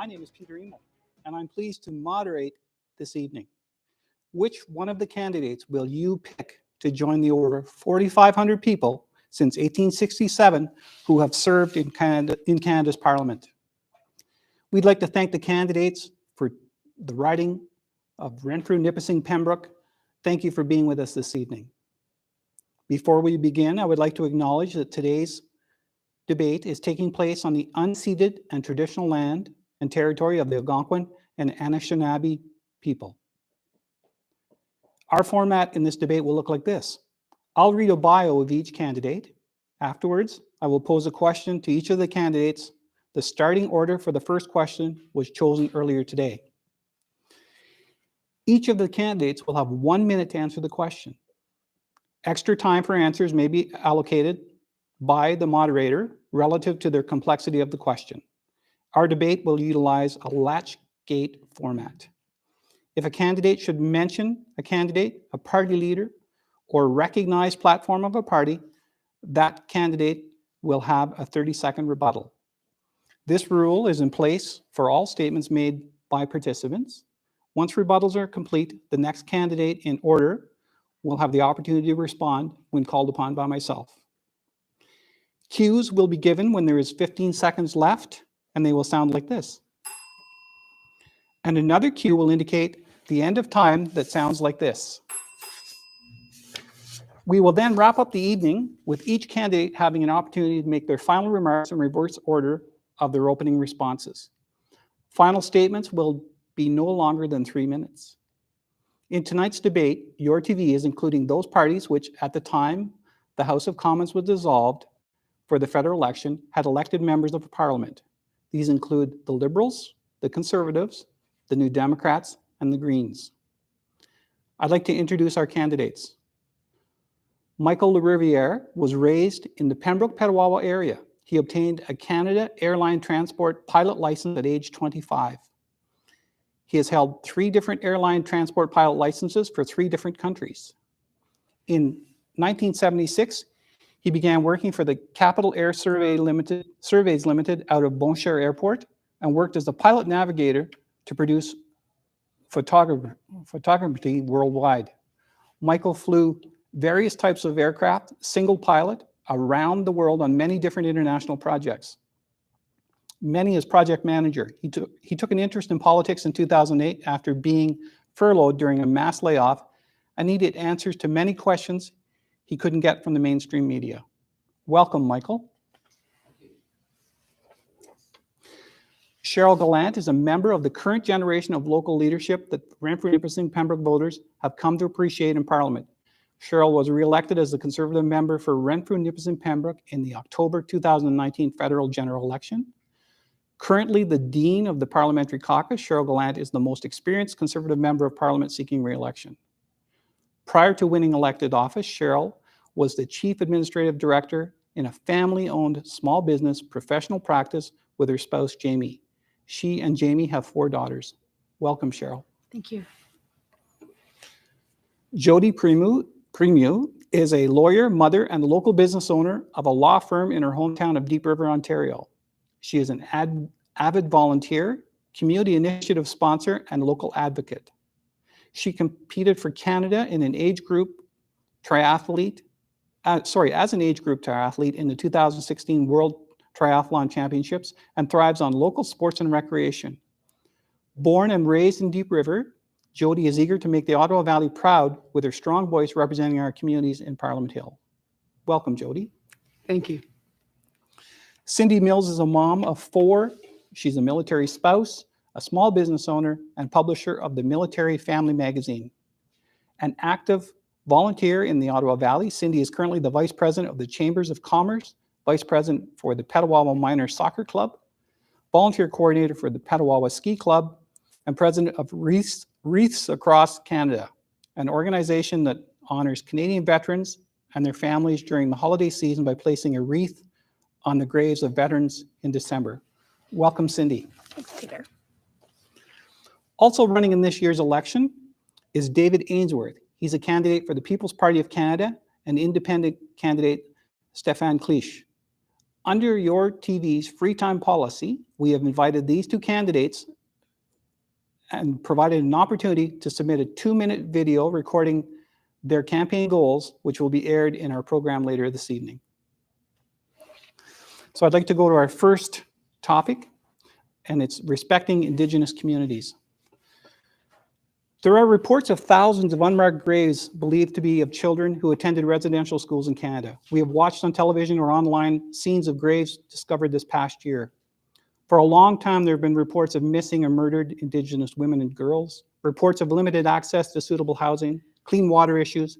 My name is Peter Emo, and I'm pleased to moderate this evening. Which one of the candidates will you pick to join the over 4,500 people since 1867 who have served in Canada's Parliament? We'd like to thank the candidates for the riding of Renfrew-Nipissing-Pembroke. Thank you for being with us this evening. Before we begin, I would like to acknowledge that today's debate is taking place on the unceded and traditional land and territory of the Algonquin and Anishinaabe people. Our format in this debate will look like this. I'll read a bio of each candidate. Afterwards, I will pose a question to each of the candidates. The starting order for the first question was chosen earlier today. Each of the candidates will have 1 minute to answer the question. Extra time for answers may be allocated by the moderator relative to their complexity of the question. Our debate will utilize a latch gate format. If a candidate should mention a candidate, a party leader, or recognized platform of a party, that candidate will have a 30-second rebuttal. This rule is in place for all statements made by participants. Once rebuttals are complete, the next candidate in order will have the opportunity to respond when called upon by myself. Cues will be given when there is 15 seconds left, and they will sound like this. And another cue will indicate the end of time that sounds like this. We will then wrap up the evening with each candidate having an opportunity to make their final remarks in reverse order of their opening responses. Final statements will be no longer than 3 minutes. In tonight's debate, YourTV is including those parties which, at the time the House of Commons was dissolved for the federal election, had elected members of Parliament. These include the Liberals, the Conservatives, the New Democrats, and the Greens. I'd like to introduce our candidates. Michael LaRiviere was raised in the Pembroke, Petawawa area. He obtained a Canada Airline Transport pilot license at age 25. He has held 3 different airline transport pilot licenses for 3 different countries. In 1976, he began working for the Capital Air Surveys Limited out of Bon Cher Airport and worked as a pilot navigator to produce photography worldwide. Michael flew various types of aircraft, single pilot, around the world on many different international projects. Many as project manager. He took an interest in politics in 2008 after being furloughed during a mass layoff and needed answers to many questions he couldn't get from the mainstream media. Welcome, Michael. Cheryl Gallant is a member of the current generation of local leadership that Renfrew-Nipissing-Pembroke voters have come to appreciate in Parliament. Cheryl was re-elected as the Conservative member for Renfrew-Nipissing-Pembroke in the October 2019 federal general election. Currently the Dean of the Parliamentary Caucus, Cheryl Gallant is the most experienced Conservative member of Parliament seeking re-election. Prior to winning elected office, Cheryl was the Chief Administrative Director in a family-owned small business professional practice with her spouse, Jamie. She and Jamie have 4 daughters. Welcome, Cheryl. Thank you. Jody Premiu is a lawyer, mother, and local business owner of a law firm in her hometown of Deep River, Ontario. She is an avid volunteer, community initiative sponsor, and local advocate. She competed for Canada in an age group triathlete, as an age group triathlete in the 2016 World Triathlon Championships and thrives on local sports and recreation. Born and raised in Deep River, Jody is eager to make the Ottawa Valley proud with her strong voice representing our communities in Parliament Hill. Welcome, Jody. Thank you. Cindy Mills is a mom of 4. She's a military spouse, a small business owner, and publisher of the Military Family Magazine. An active volunteer in the Ottawa Valley, Cindy is currently the Vice President of the Chambers of Commerce, Vice President for the Petawawa Miners Soccer Club, Volunteer Coordinator for the Petawawa Ski Club, and President of Wreaths Across Canada, an organization that honors Canadian veterans and their families during the holiday season by placing a wreath on the graves of veterans in December. Welcome, Cindy. Thanks, Peter. Also running in this year's election is David Ainsworth. He's a candidate for the People's Party of Canada and independent candidate Stéphane Cliche. Under YourTV's free time policy, we have invited these two candidates and provided an opportunity to submit a 2-minute video recording their campaign goals, which will be aired in our program later this evening. So I'd like to go to our first topic, and it's respecting Indigenous communities. There are reports of thousands of unmarked graves believed to be of children who attended residential schools in Canada. We have watched on television or online scenes of graves discovered this past year. For a long time, there have been reports of missing or murdered Indigenous women and girls, reports of limited access to suitable housing, clean water issues,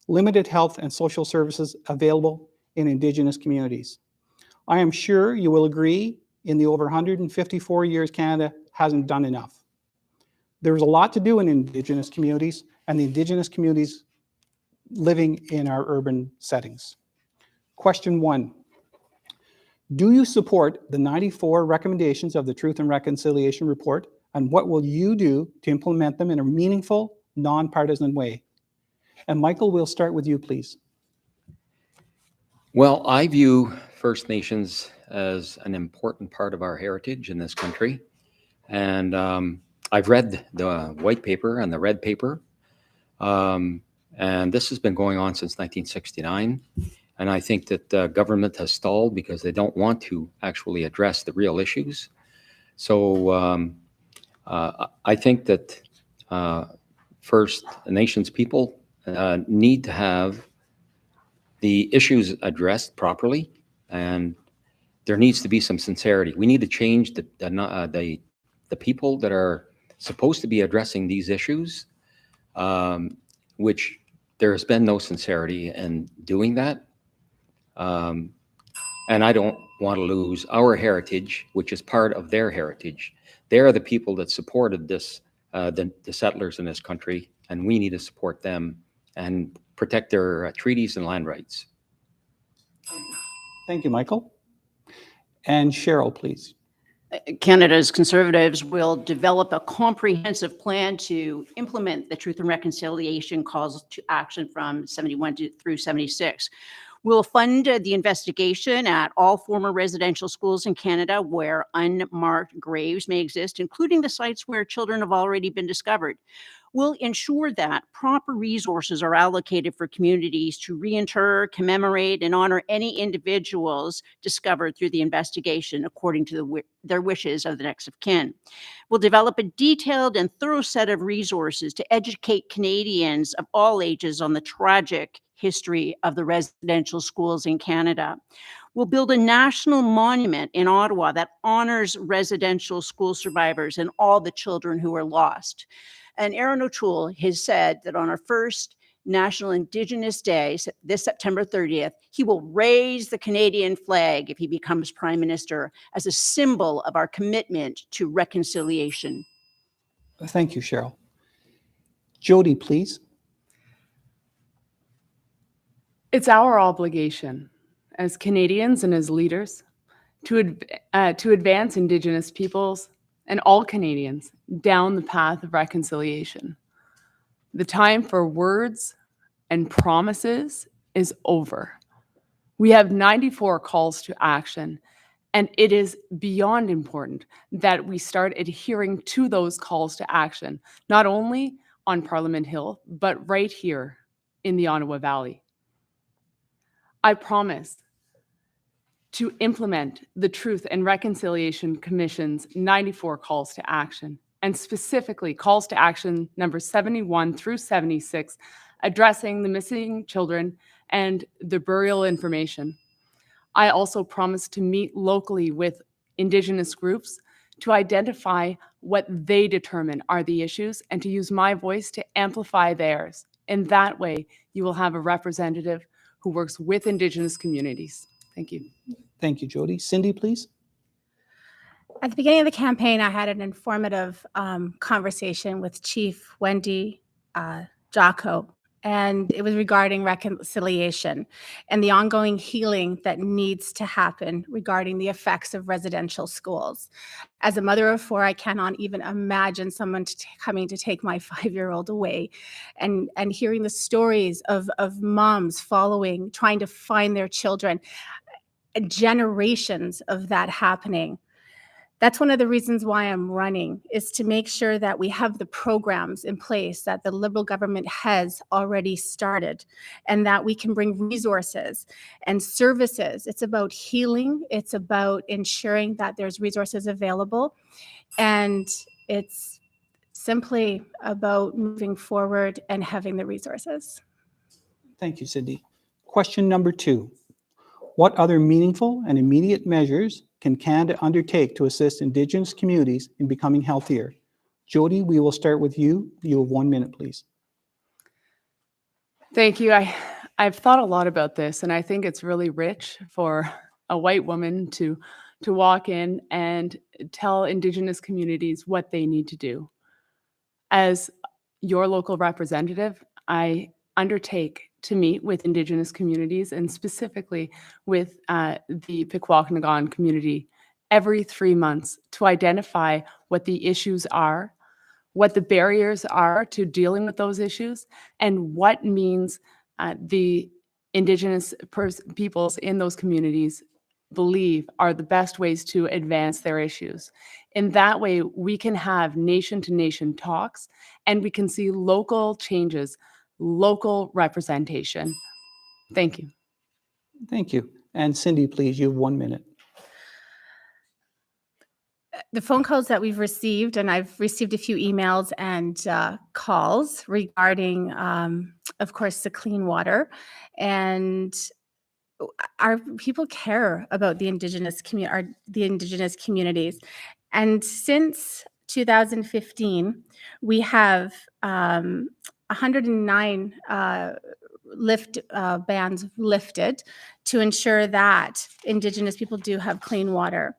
limited health and social services available in Indigenous communities. I am sure you will agree in the over 154 years Canada hasn't done enough. There's a lot to do in Indigenous communities and the Indigenous communities living in our urban settings. Question 1. Do you support the 94 recommendations of the Truth and Reconciliation Report, and what will you do to implement them in a meaningful, nonpartisan way? And Michael, we'll start with you, please. Well, I view First Nations as an important part of our heritage in this country. And I've read the white paper and the red paper. And this has been going on since 1969. And I think that the government has stalled because they don't want to actually address the real issues. So I think that First Nations people need to have the issues addressed properly, and there needs to be some sincerity. We need to change the people that are supposed to be addressing these issues, which there has been no sincerity in doing that. And I don't want to lose our heritage, which is part of their heritage. They are the people that supported this, the settlers in this country, and we need to support them and protect their treaties and land rights. Thank you, Michael. And Cheryl, please. Canada's Conservatives will develop a comprehensive plan to implement the Truth and Reconciliation calls to action from 71 through 76. We'll fund the investigation at all former residential schools in Canada where unmarked graves may exist, including the sites where children have already been discovered. We'll ensure that proper resources are allocated for communities to reinter, commemorate, and honor any individuals discovered through the investigation according to their wishes of the next of kin. We'll develop a detailed and thorough set of resources to educate Canadians of all ages on the tragic history of the residential schools in Canada. We'll build a national monument in Ottawa that honors residential school survivors and all the children who were lost. And Aaron O'Toole has said that on our first National Indigenous Day, this September 30th, he will raise the Canadian flag if he becomes Prime Minister as a symbol of our commitment to reconciliation. Thank you, Cheryl. Jody, please. It's our obligation as Canadians and as leaders to advance Indigenous peoples and all Canadians down the path of reconciliation. The time for words and promises is over. We have 94 calls to action, and it is beyond important that we start adhering to those calls to action, not only on Parliament Hill, but right here in the Ottawa Valley. I promise to implement the Truth and Reconciliation Commission's 94 calls to action, and specifically calls to action number 71 through 76, addressing the missing children and the burial information. I also promise to meet locally with Indigenous groups to identify what they determine are the issues and to use my voice to amplify theirs. In that way, you will have a representative who works with Indigenous communities. Thank you. Thank you, Jody. Cindy, please. At the beginning of the campaign, I had an informative conversation with Chief Wendy Jocko, and it was regarding reconciliation and the ongoing healing that needs to happen regarding the effects of residential schools. As a mother of 4, I cannot even imagine someone coming to take my 5-year-old away, and hearing the stories of moms trying to find their children. generations of that happening. That's one of the reasons why I'm running, is to make sure that we have the programs in place that the Liberal government has already started, and that we can bring resources and services. It's about healing. It's about ensuring that there's resources available. And it's simply about moving forward and having the resources. Thank you, Cindy. Question number 2. What other meaningful and immediate measures can Canada undertake to assist Indigenous communities in becoming healthier? Jody, we will start with you. You have 1 minute, please. Thank you. I've thought a lot about this, and I think it's really rich for a white woman to walk in and tell Indigenous communities what they need to do. As your local representative, I undertake to meet with Indigenous communities, and specifically with the Pikwakanagan community, every 3 months to identify what the issues are, what the barriers are to dealing with those issues, and what means the Indigenous peoples in those communities believe are the best ways to advance their issues. In that way, we can have nation-to-nation talks, and we can see local changes, local representation. Thank you. Thank you. And Cindy, please, you have 1 minute. The phone calls that we've received, and I've received a few emails and calls regarding, of course, the clean water. And our people care about the Indigenous communities. And since 2015, we have 109 bans lifted to ensure that Indigenous people do have clean water.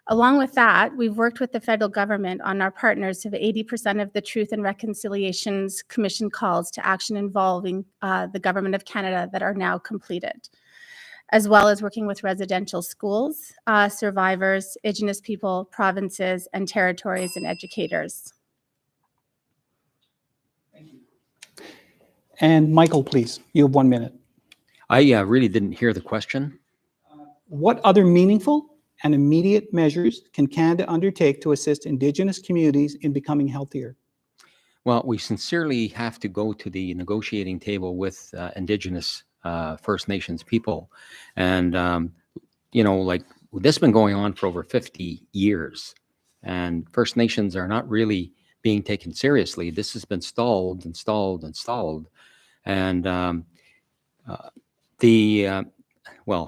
Along with that, we've worked with the federal government on our partners to have 80% of the Truth and Reconciliations Commission calls to action involving the Government of Canada that are now completed, as well as working with residential schools, survivors, Indigenous people, provinces and territories, and educators. And Michael, please, you have 1 minute. I really didn't hear the question. What other meaningful and immediate measures can Canada undertake to assist Indigenous communities in becoming healthier? Well, we sincerely have to go to the negotiating table with Indigenous First Nations people. And, like this has been going on for over 50 years. And First Nations are not really being taken seriously. This has been stalled and stalled and stalled. And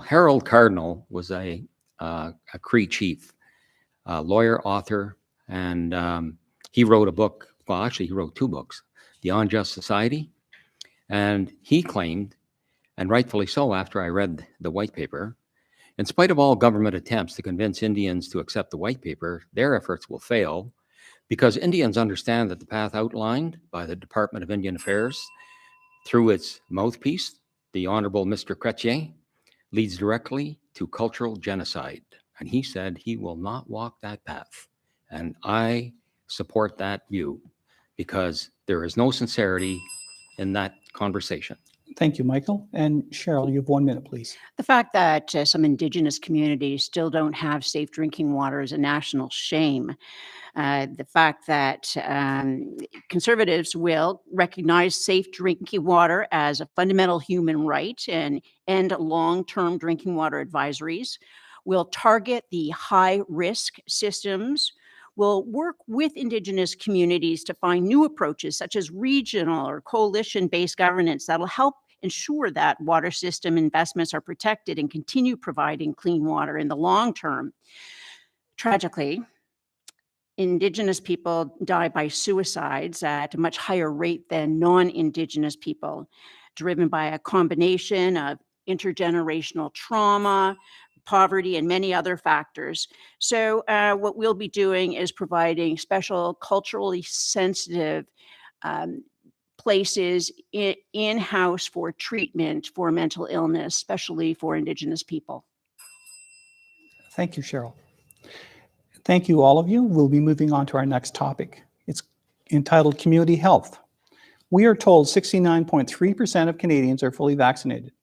Harold Cardinal was a Cree chief, lawyer, author, and he wrote a book. Well, actually, he wrote 2 books, The Unjust Society. And he claimed, and rightfully so after I read the white paper, in spite of all government attempts to convince Indians to accept the white paper, their efforts will fail because Indians understand that the path outlined by the Department of Indian Affairs through its mouthpiece, the Honorable Mr. Chrétien, leads directly to cultural genocide. And he said he will not walk that path. And I support that view because there is no sincerity in that conversation. Thank you, Michael. And Cheryl, you have 1 minute, please. The fact that some Indigenous communities still don't have safe drinking water is a national shame. The fact that Conservatives will recognize safe drinking water as a fundamental human right and end long-term drinking water advisories, will target the high-risk systems, will work with Indigenous communities to find new approaches such as regional or coalition-based governance that'll help ensure that water system investments are protected and continue providing clean water in the long term. Tragically, Indigenous people die by suicides at a much higher rate than non-Indigenous people, driven by a combination of intergenerational trauma, poverty, and many other factors. So what we'll be doing is providing special culturally sensitive places in-house for treatment for mental illness, especially for Indigenous people. Thank you, Cheryl. Thank you, all of you. We'll be moving on to our next topic. It's entitled Community Health. We are told 69.3% of Canadians are fully vaccinated.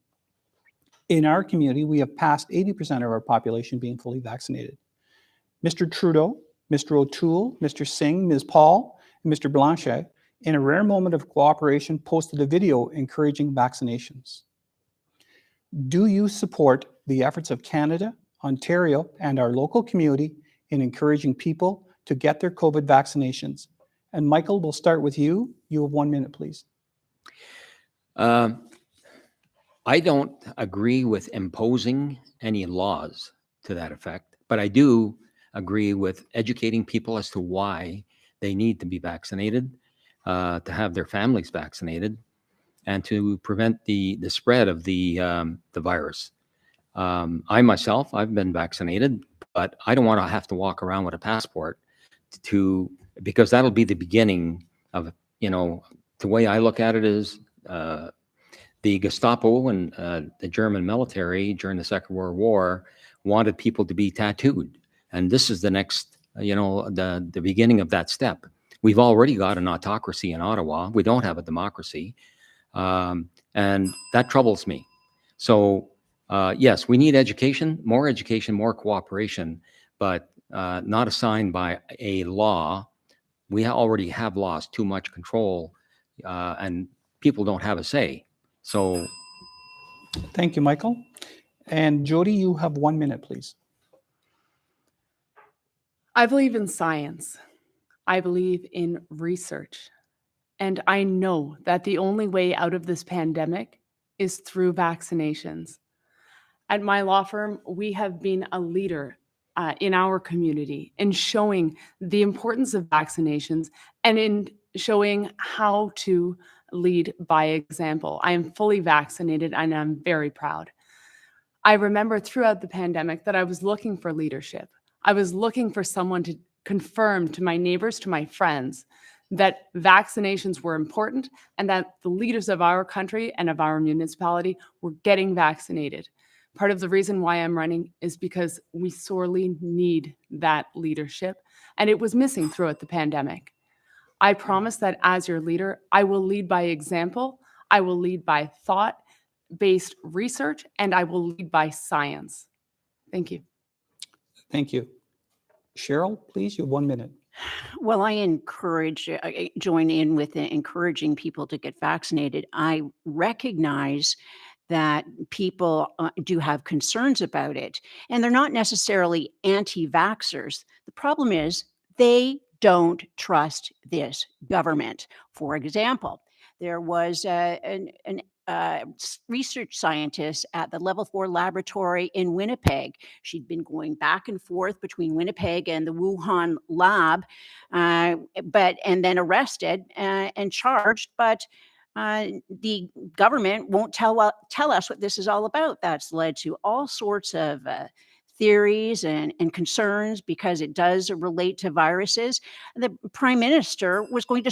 In our community, we have passed 80% of our population being fully vaccinated. Mr. Trudeau, Mr. O'Toole, Mr. Singh, Ms. Paul, and Mr. Blanchet, in a rare moment of cooperation, posted a video encouraging vaccinations. Do you support the efforts of Canada, Ontario, and our local community in encouraging people to get their COVID vaccinations? And Michael, we'll start with you. You have 1 minute, please. I don't agree with imposing any laws to that effect, but I do agree with educating people as to why they need to be vaccinated, to have their families vaccinated, and to prevent the spread of the virus. I myself, I've been vaccinated, but I don't want to have to walk around with a passport because that'll be the beginning of, the way I look at it is the Gestapo and the German military during the Second World War wanted people to be tattooed. And this is the next, the beginning of that step. We've already got an autocracy in Ottawa. We don't have a democracy. And that troubles me. So yes, we need education, more cooperation, but not assigned by a law. We already have lost too much control, and people don't have a say. So Thank you, Michael. And Jody, you have 1 minute, please. I believe in science. I believe in research. And I know that the only way out of this pandemic is through vaccinations. At my law firm, we have been a leader in our community in showing the importance of vaccinations and in showing how to lead by example. I am fully vaccinated and I'm very proud. I remember throughout the pandemic that I was looking for leadership. I was looking for someone to confirm to my neighbors, to my friends, that vaccinations were important and that the leaders of our country and of our municipality were getting vaccinated. Part of the reason why I'm running is because we sorely need that leadership, and it was missing throughout the pandemic. I promise that as your leader, I will lead by example, I will lead by thought-based research, and I will lead by science. Thank you. Thank you. Cheryl, please, you have 1 minute. Well, I join in with encouraging people to get vaccinated. I recognize that people do have concerns about it, and they're not necessarily anti-vaxxers. The problem is they don't trust this government. For example, there was an research scientist at the Level 4 laboratory in Winnipeg. She'd been going back and forth between Winnipeg and the Wuhan lab, and then arrested and charged, but the government won't tell us what this is all about. That's led to all sorts of theories and concerns because it does relate to viruses. The Prime Minister was going to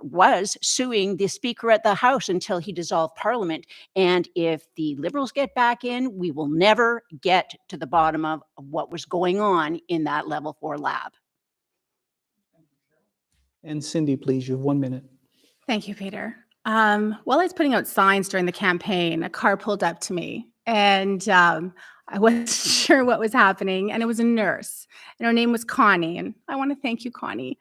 was suing the Speaker at the House until he dissolved Parliament. And if the Liberals get back in, we will never get to the bottom of what was going on in that Level 4 lab. And Cindy, please, you have 1 minute. Thank you, Peter. While I was putting out signs during the campaign, a car pulled up to me, and I wasn't sure what was happening, and it was a nurse, and her name was Connie, and I want to thank you, Connie.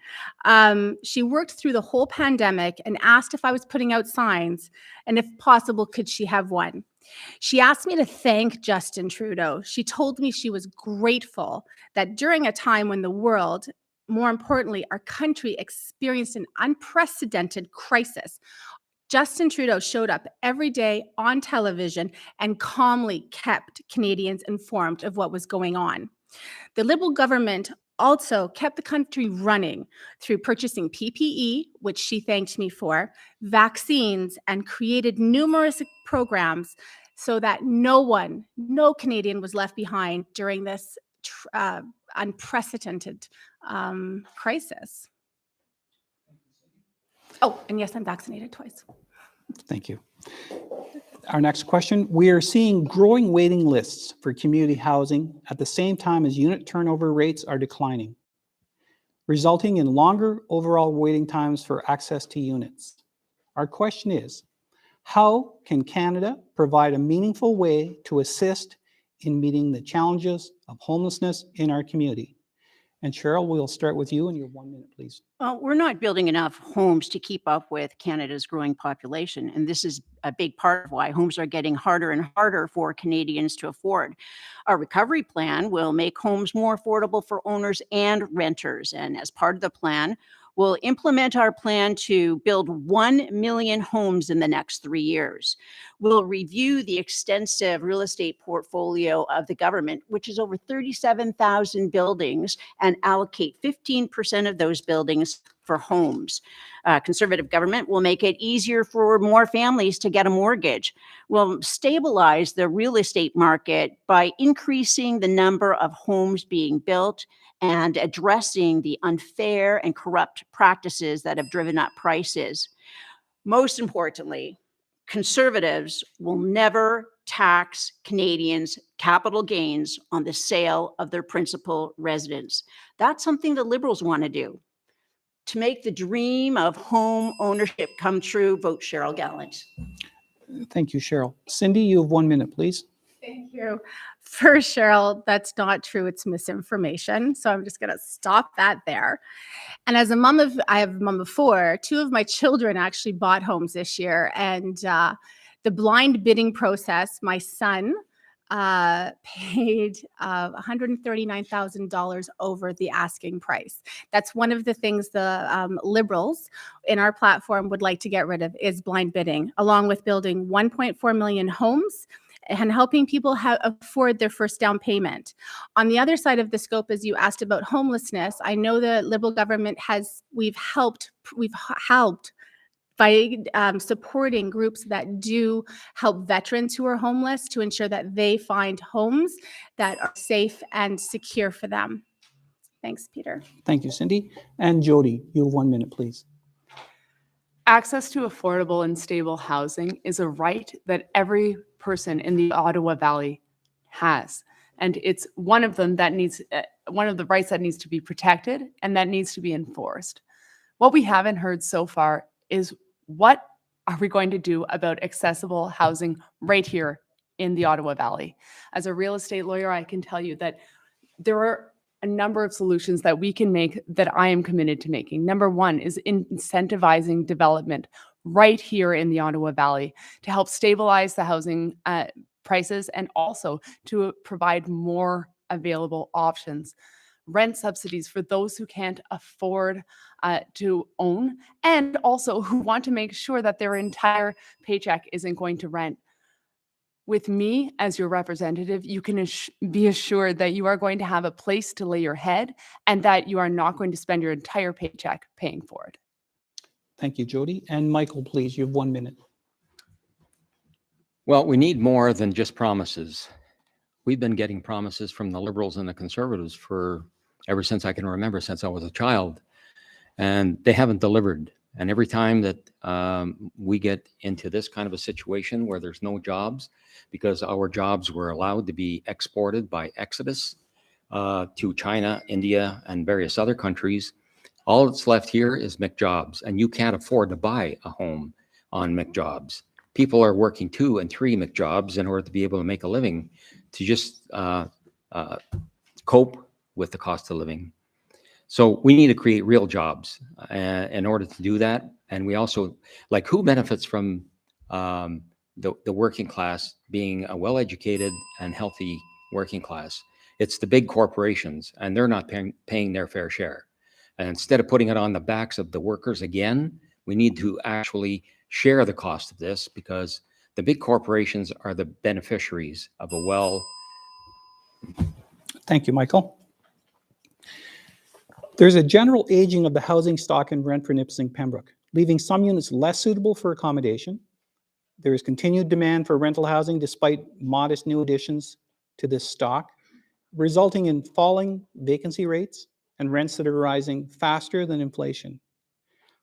She worked through the whole pandemic and asked if I was putting out signs, and if possible, could she have one? She asked me to thank Justin Trudeau. She told me she was grateful that during a time when the world, more importantly, our country experienced an unprecedented crisis, Justin Trudeau showed up every day on television and calmly kept Canadians informed of what was going on. The Liberal government also kept the country running through purchasing PPE, which she thanked me for, vaccines, and created numerous programs so that no Canadian was left behind during this unprecedented crisis. Oh, and yes, I'm vaccinated twice. Thank you. Our next question. We are seeing growing waiting lists for community housing at the same time as unit turnover rates are declining, resulting in longer overall waiting times for access to units. Our question is, How can Canada provide a meaningful way to assist in meeting the challenges of homelessness in our community? And Cheryl, we'll start with you and your 1 minute, please. Well, we're not building enough homes to keep up with Canada's growing population. And this is a big part of why homes are getting harder and harder for Canadians to afford. Our recovery plan will make homes more affordable for owners and renters. And as part of the plan, we'll implement our plan to build 1 million homes in the next 3 years. We'll review the extensive real estate portfolio of the government, which is over 37,000 buildings, and allocate 15% of those buildings for homes. Conservative government will make it easier for more families to get a mortgage. We'll stabilize the real estate market by increasing the number of homes being built and addressing the unfair and corrupt practices that have driven up prices. Most importantly, Conservatives will never tax Canadians' capital gains on the sale of their principal residence. That's something the Liberals want to do. To make the dream of home ownership come true, vote Cheryl Gallant. Thank you, Cheryl. Cindy, you have 1 minute, please. Thank you. First, Cheryl, that's not true. It's misinformation. So I'm just going to stop that there. And as a mom of, I have a mom of 4, 2 of my children actually bought homes this year. And the blind bidding process, my son paid $139,000 over the asking price. That's one of the things the Liberals in our platform would like to get rid of, is blind bidding, along with building 1.4 million homes and helping people afford their first down payment. On the other side of the scope, as you asked about homelessness, I know the Liberal government we've helped by supporting groups that do help veterans who are homeless to ensure that they find homes that are safe and secure for them. Thanks, Peter. Thank you, Cindy. And Jody, you have 1 minute, please. Access to affordable and stable housing is a right that every person in the Ottawa Valley has. And it's one of them that needs, one of the rights that needs to be protected and that needs to be enforced. What we haven't heard so far is, what are we going to do about accessible housing right here in the Ottawa Valley? As a real estate lawyer, I can tell you that there are a number of solutions that we can make that I am committed to making. Number one is incentivizing development right here in the Ottawa Valley to help stabilize the housing prices and also to provide more available options. Rent subsidies for those who can't afford to own, and also who want to make sure that their entire paycheck isn't going to rent. With me as your representative, you can be assured that you are going to have a place to lay your head and that you are not going to spend your entire paycheck paying for it. Thank you, Jody. And Michael, please, you have 1 minute. Well, we need more than just promises. We've been getting promises from the Liberals and the Conservatives for ever since I can remember, since I was a child, and they haven't delivered. And every time that we get into this kind of a situation where there's no jobs, because our jobs were allowed to be exported by exodus to China, India, and various other countries, all that's left here is McJobs, and you can't afford to buy a home on McJobs. People are working 2 and 3 McJobs in order to be able to make a living, to just cope with the cost of living. So we need to create real jobs in order to do that. And we also, like, who benefits from the working class being a well-educated and healthy working class? It's the big corporations, and they're not paying their fair share. And instead of putting it on the backs of the workers again, we need to actually share the cost of this, because the big corporations are the beneficiaries of a well. Thank you, Michael. There's a general aging of the housing stock in Renfrew-Nipissing-Pembroke, leaving some units less suitable for accommodation. There is continued demand for rental housing despite modest new additions to this stock, resulting in falling vacancy rates and rents that are rising faster than inflation.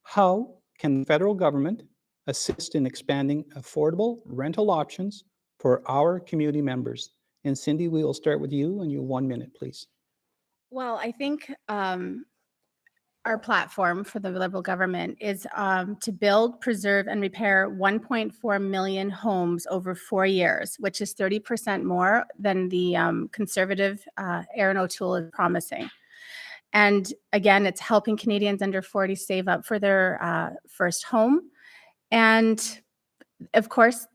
How can the federal government assist in expanding affordable rental options for our community members? And Cindy, we will start with you, and you 1 minute, please. Well, I think our our platform for the Liberal government is to build, preserve, and repair 1.4 million homes over 4 years, which is 30% more than the Conservative Aaron O'Toole is promising. And again, it's helping Canadians under 40 save up for their first home. And of course,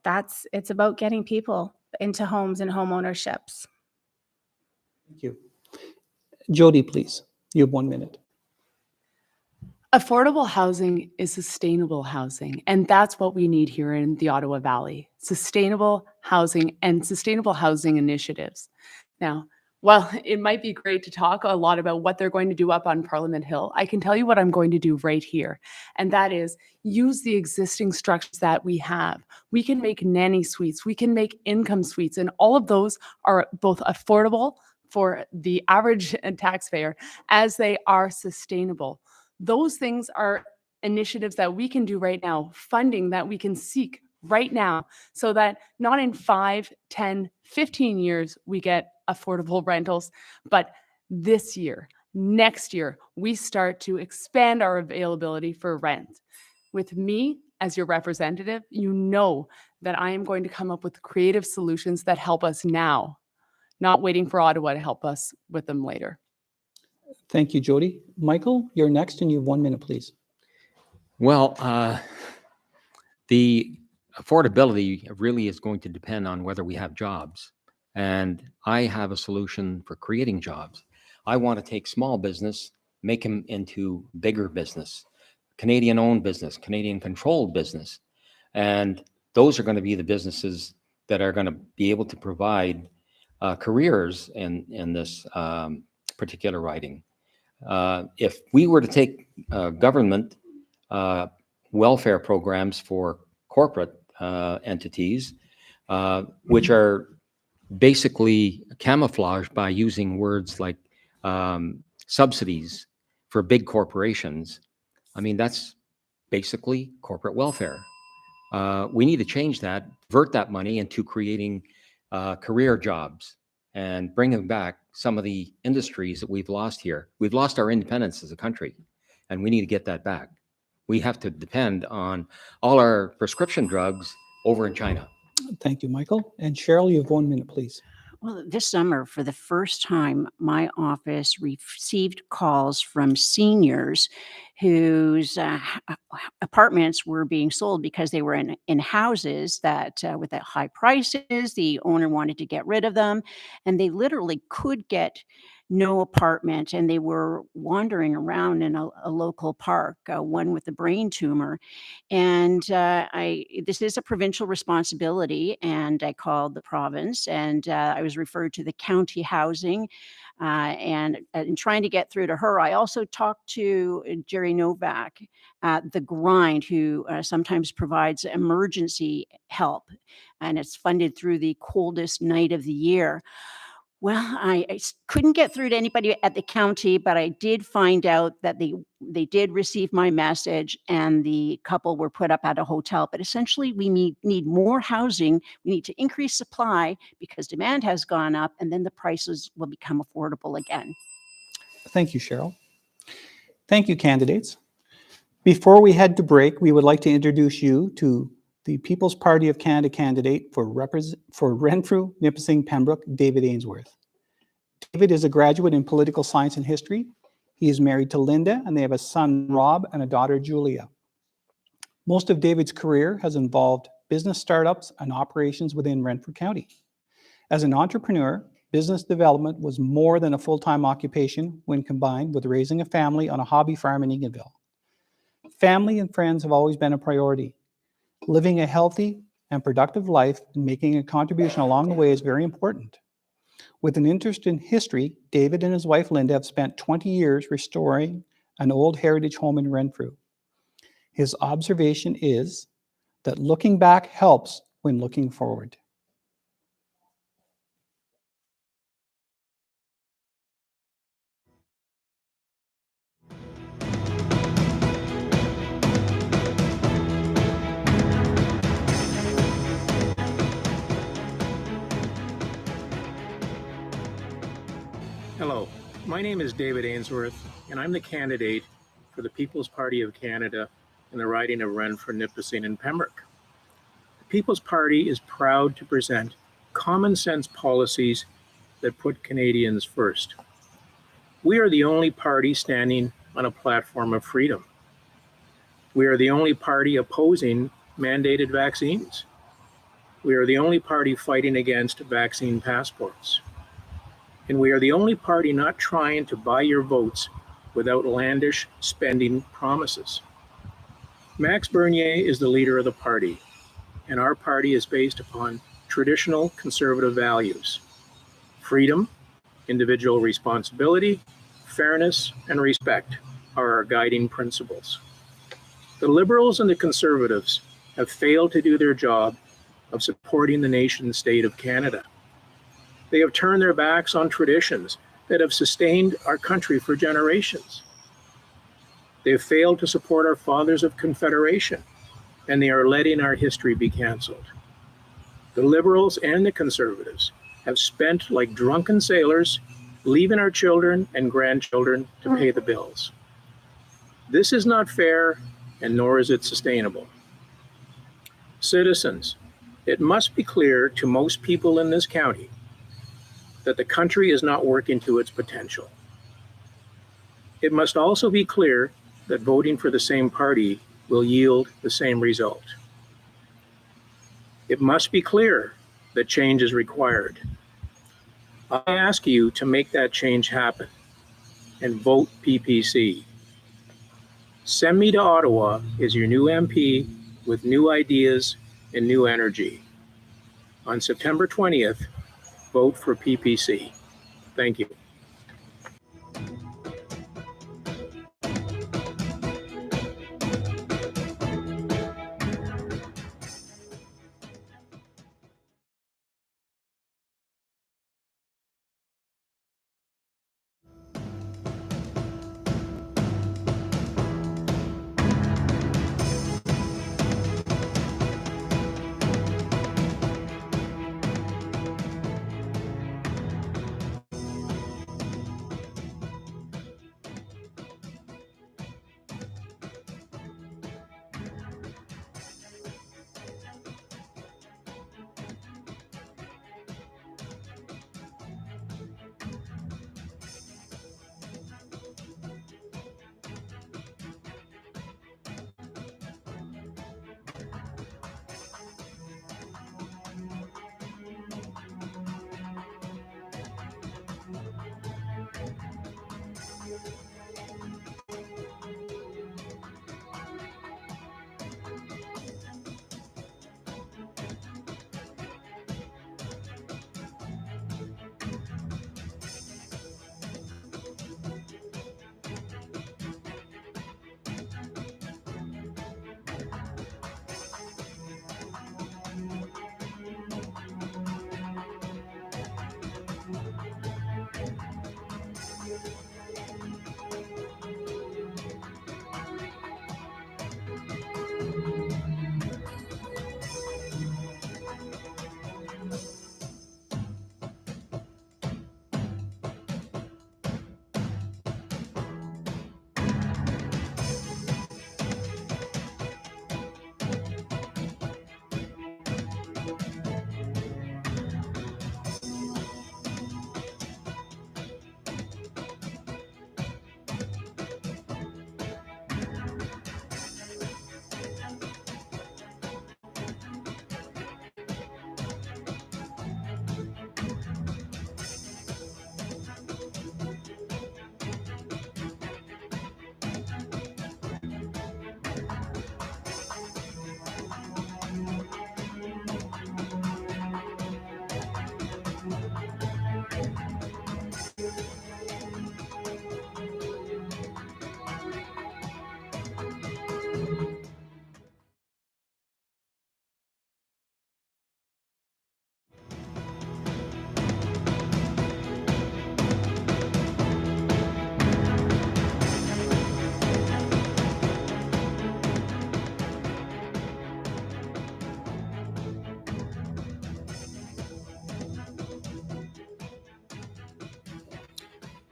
it's about getting people into homes and home ownerships. Thank you. Jody, please. You have 1 minute. Affordable housing is sustainable housing, and that's what we need here in the Ottawa Valley. Sustainable housing and sustainable housing initiatives. Now, while it might be great to talk a lot about what they're going to do up on Parliament Hill, I can tell you what I'm going to do right here, and that is use the existing structures that we have. We can make nanny suites, we can make income suites, and all of those are both affordable for the average taxpayer as they are sustainable. Those things are initiatives that we can do right now, funding that we can seek right now, so that not in 5, 10, 15 years we get affordable rentals, but this year, next year, we start to expand our availability for rent. With me as your representative, you know that I am going to come up with creative solutions that help us now, not waiting for Ottawa to help us with them later. Thank you, Jody. Michael, you're next, and you have 1 minute, please. Well, the affordability really is going to depend on whether we have jobs. And I have a solution for creating jobs. I want to take small business, make them into bigger business, Canadian-owned business, Canadian-controlled business. And those are going to be the businesses that are going to be able to provide careers in this particular riding. If we were to take government welfare programs for corporate entities, which are basically camouflaged by using words like subsidies for big corporations, I mean, that's basically corporate welfare. We need to change that, divert that money into creating career jobs and bringing back some of the industries that we've lost here. We've lost our independence as a country, and we need to get that back. We have to depend on all our prescription drugs over in China. Thank you, Michael. And Cheryl, you have 1 minute, please. Well, this summer, for the first time, my office received calls from seniors whose apartments were being sold because they were in houses that, with that high prices, the owner wanted to get rid of them, and they literally could get no apartment, and they were wandering around in a local park, one with a brain tumor. And this is a provincial responsibility, and I called the province, and I was referred to the county housing, and in trying to get through to her, I also talked to Jerry Novak at The Grind, who sometimes provides emergency help, and it's funded through the coldest night of the year. Well, I couldn't get through to anybody at the county, but I did find out that they did receive my message, and the couple were put up at a hotel. But essentially, we need more housing. We need to increase supply because demand has gone up, and then the prices will become affordable again. Thank you, Cheryl. Thank you, candidates. Before we head to break, we would like to introduce you to the People's Party of Canada candidate for Renfrew-Nipissing-Pembroke, David Ainsworth. David is a graduate in political science and history. He is married to Linda, and they have a son, Rob, and a daughter, Julia. Most of David's career has involved business startups and operations within Renfrew County. As an entrepreneur, business development was more than a full-time occupation when combined with raising a family on a hobby farm in Eganville. Family and friends have always been a priority. Living a healthy and productive life and making a contribution along the way is very important. With an interest in history, David and his wife Linda have spent 20 years restoring an old heritage home in Renfrew. His observation is that looking back helps when looking forward. Hello, my name is David Ainsworth, and I'm the candidate for the People's Party of Canada in the riding of Renfrew-Nipissing-Pembroke. The People's Party is proud to present common sense policies that put Canadians first. We are the only party standing on a platform of freedom. We are the only party opposing mandated vaccines. We are the only party fighting against vaccine passports. And we are the only party not trying to buy your votes with outlandish spending promises. Max Bernier is the leader of the party, and our party is based upon traditional conservative values: freedom, individual responsibility, fairness, and respect are our guiding principles. The Liberals and the Conservatives have failed to do their job of supporting the nation state of Canada. They have turned their backs on traditions that have sustained our country for generations. They have failed to support our fathers of Confederation, and they are letting our history be canceled. The Liberals and the Conservatives have spent like drunken sailors, leaving our children and grandchildren to pay the bills. This is not fair, and nor is it sustainable. Citizens, it must be clear to most people in this county that the country is not working to its potential. It must also be clear that voting for the same party will yield the same result. It must be clear that change is required. I ask you to make that change happen and vote PPC. Send me to Ottawa as your new MP with new ideas and new energy. On September 20th, vote for PPC. Thank you.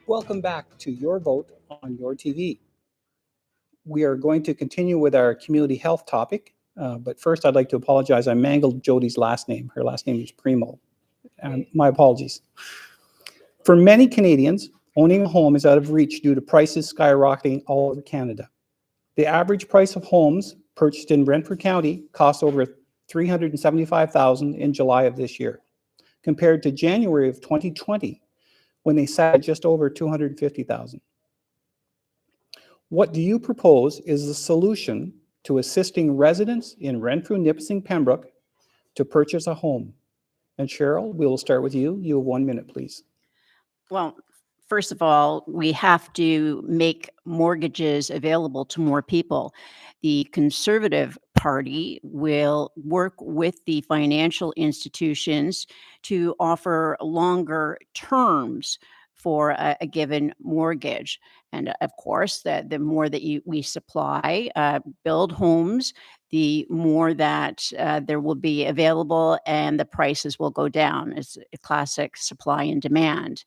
Welcome back to Your Vote on YourTV. we are going to continue with our community health topic. But first, I'd like to apologize. I mangled Jody's last name. Her last name is Primo. My apologies. For many Canadians, owning a home is out of reach due to prices skyrocketing all over Canada. The average price of homes purchased in Renfrew County cost over $375,000 in July of this year, compared to January of 2020, when they sat at just over $250,000. What do you propose is the solution to assisting residents in Renfrew-Nipissing-Pembroke to purchase a home? And Cheryl, we will start with you. You have 1 minute, please. Well, first of all, we have to make mortgages available to more people. The Conservative Party will work with the financial institutions to offer longer terms for a given mortgage. And of course, the more that we supply, build homes, the more that there will be available and the prices will go down. It's a classic supply and demand.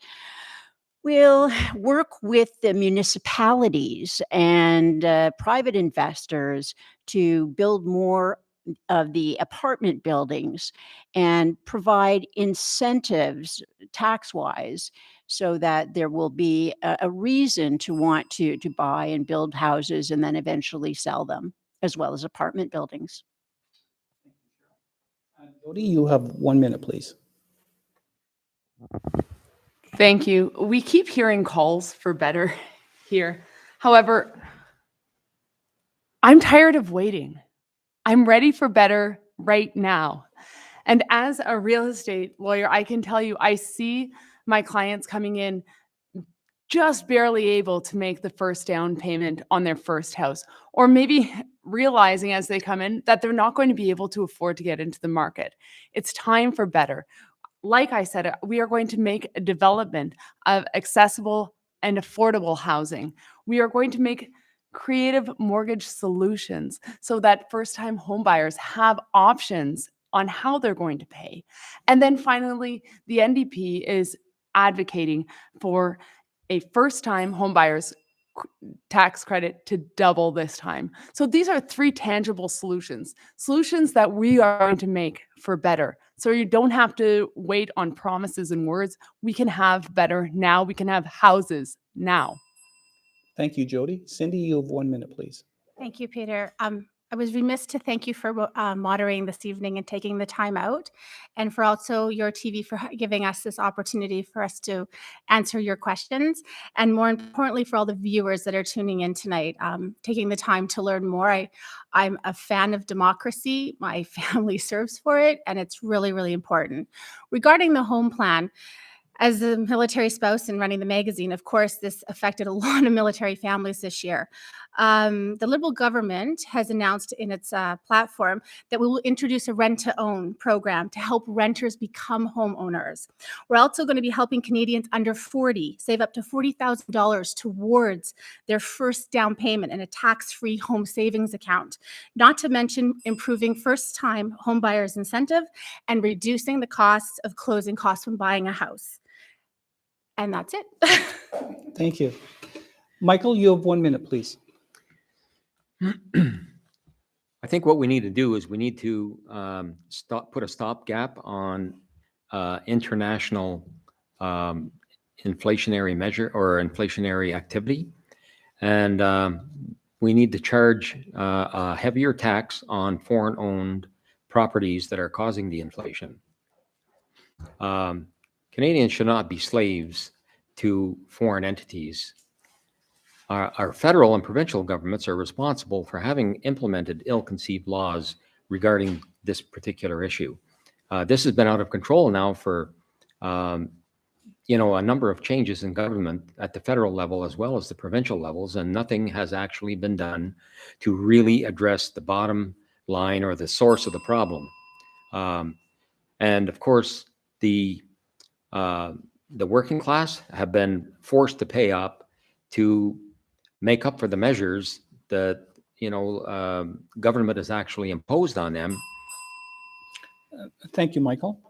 We'll work with the municipalities and private investors to build more of the apartment buildings and provide incentives tax-wise so that there will be a reason to want to buy and build houses and then eventually sell them, as well as apartment buildings. Jody, you have 1 minute, please. Thank you. We keep hearing calls for better here. However, I'm tired of waiting. I'm ready for better right now. And as a real estate lawyer, I can tell you, I see my clients coming in just barely able to make the first down payment on their first house, or maybe realizing as they come in that they're not going to be able to afford to get into the market. It's time for better. Like I said, we are going to make a development of accessible and affordable housing. We are going to make creative mortgage solutions so that first-time homebuyers have options on how they're going to pay. And then finally, the NDP is advocating for a first-time homebuyers tax credit to double this time. So these are three tangible solutions that we are going to make for better. So you don't have to wait on promises and words. We can have better now. We can have houses now. Thank you, Jody. Cindy, you have 1 minute, please. Thank you, Peter. I was remiss to thank you for moderating this evening and taking the time out, and for also YourTV for giving us this opportunity for us to answer your questions, and more importantly, for all the viewers that are tuning in tonight, taking the time to learn more. I'm a fan of democracy. My family serves for it, and it's really, really important. Regarding the home plan, as a military spouse and running the magazine, of course, this affected a lot of military families this year. The Liberal government has announced in its platform that we will introduce a rent-to-own program to help renters become homeowners. We're also going to be helping Canadians under 40 save up to $40,000 towards their first down payment in a tax-free home savings account, not to mention improving first-time homebuyers incentive and reducing the costs of closing costs when buying a house. And that's it. Thank you. Michael, you have 1 minute, please. I think what we need to do is we need to put a stopgap on international inflationary measure or inflationary activity. And we need to charge a heavier tax on foreign-owned properties that are causing the inflation. Canadians should not be slaves to foreign entities. Our federal and provincial governments are responsible for having implemented ill-conceived laws regarding this particular issue. This has been out of control now for, a number of changes in government at the federal level as well as the provincial levels, and nothing has actually been done to really address the bottom line or the source of the problem. And of course, the working class have been forced to pay up to make up for the measures that government has actually imposed on them. Thank you, Michael.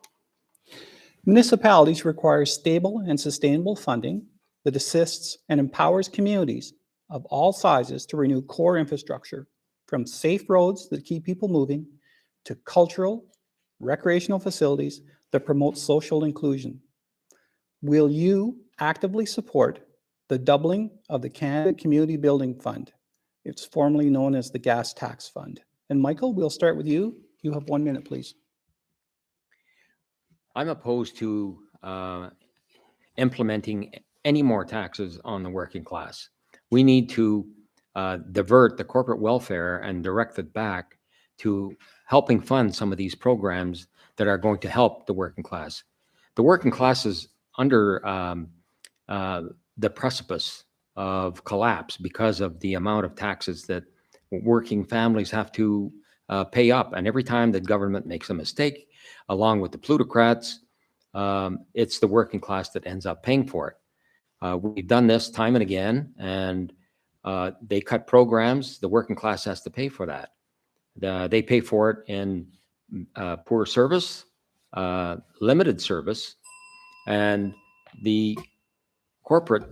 Municipalities require stable and sustainable funding that assists and empowers communities of all sizes to renew core infrastructure, from safe roads that keep people moving to cultural, recreational facilities that promote social inclusion. Will you actively support the doubling of the Canada Community Building Fund? It's formerly known as the Gas Tax Fund. And Michael, we'll start with you. You have 1 minute, please. I'm opposed to implementing any more taxes on the working class. We need to divert the corporate welfare and direct it back to helping fund some of these programs that are going to help the working class. The working class is under the precipice of collapse because of the amount of taxes that working families have to pay up. And every time the government makes a mistake, along with the plutocrats, it's the working class that ends up paying for it. We've done this time and again, and they cut programs. The working class has to pay for that. They pay for it in poor service, limited service, and the corporate,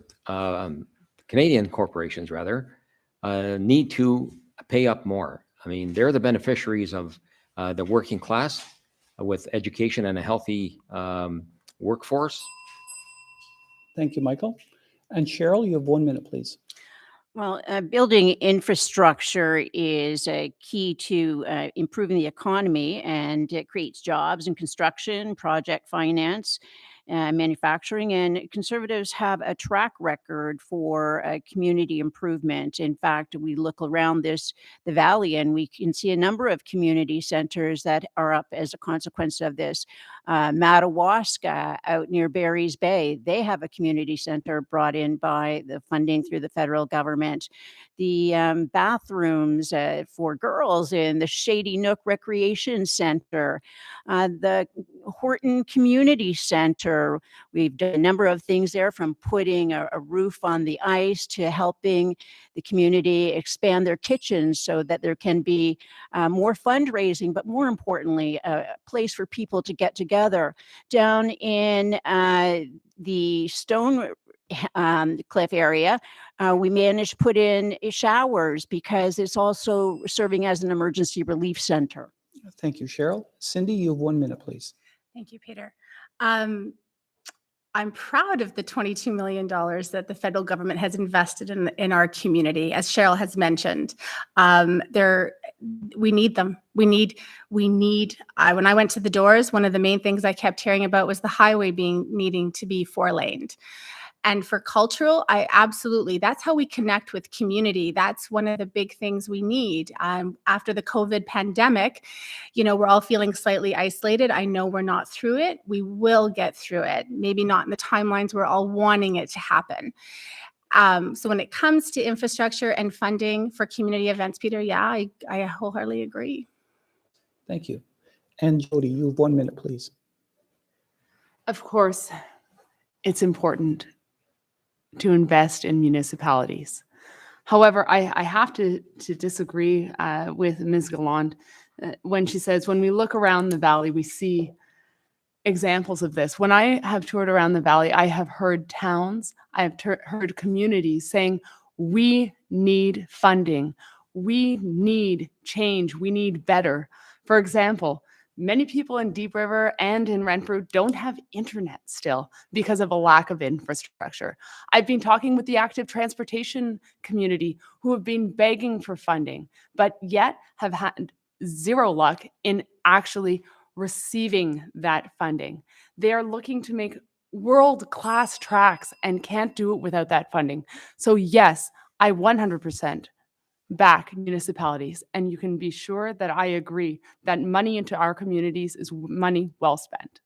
Canadian corporations rather, need to pay up more. I mean, they're the beneficiaries of the working class with education and a healthy workforce. Thank you, Michael. And Cheryl, you have 1 minute, please. Well, building infrastructure is a key to improving the economy, and it creates jobs in construction, project finance, manufacturing, and Conservatives have a track record for community improvement. In fact, we look around the valley and we can see a number of community centers that are up as a consequence of this. Madawaska out near Barry's Bay, they have a community center brought in by the funding through the federal government. The bathrooms for girls in the Shady Nook Recreation Center, the Horton Community Center. We've done a number of things there, from putting a roof on the ice to helping the community expand their kitchens so that there can be more fundraising, but more importantly, a place for people to get together. Down in the Stone Cliff area, we managed to put in showers because it's also serving as an emergency relief center. Thank you, Cheryl. Cindy, you have 1 minute, please. Thank you, Peter. I'm proud of the $22 million that the federal government has invested in our community, as Cheryl has mentioned. We need them. When I went to the doors, one of the main things I kept hearing about was the highway needing to be 4-laned. And for cultural, that's how we connect with community. That's one of the big things we need. After the COVID pandemic, we're all feeling slightly isolated. I know we're not through it. We will get through it. Maybe not in the timelines we're all wanting it to happen. So when it comes to infrastructure and funding for community events, Peter, I wholeheartedly agree. Thank you. And Jody, you have 1 minute, please. Of course, it's important to invest in municipalities. However, I have to disagree with Ms. Galland when she says, when we look around the valley, we see examples of this. When I have toured around the valley, I have heard towns, I have heard communities saying, we need funding, we need change, we need better. For example, many people in Deep River and in Renfrew don't have internet still because of a lack of infrastructure. I've been talking with the active transportation community who have been begging for funding, but yet have had zero luck in actually receiving that funding. They are looking to make world-class tracks and can't do it without that funding. So yes, I 100% back municipalities, and you can be sure that I agree that money into our communities is money well spent.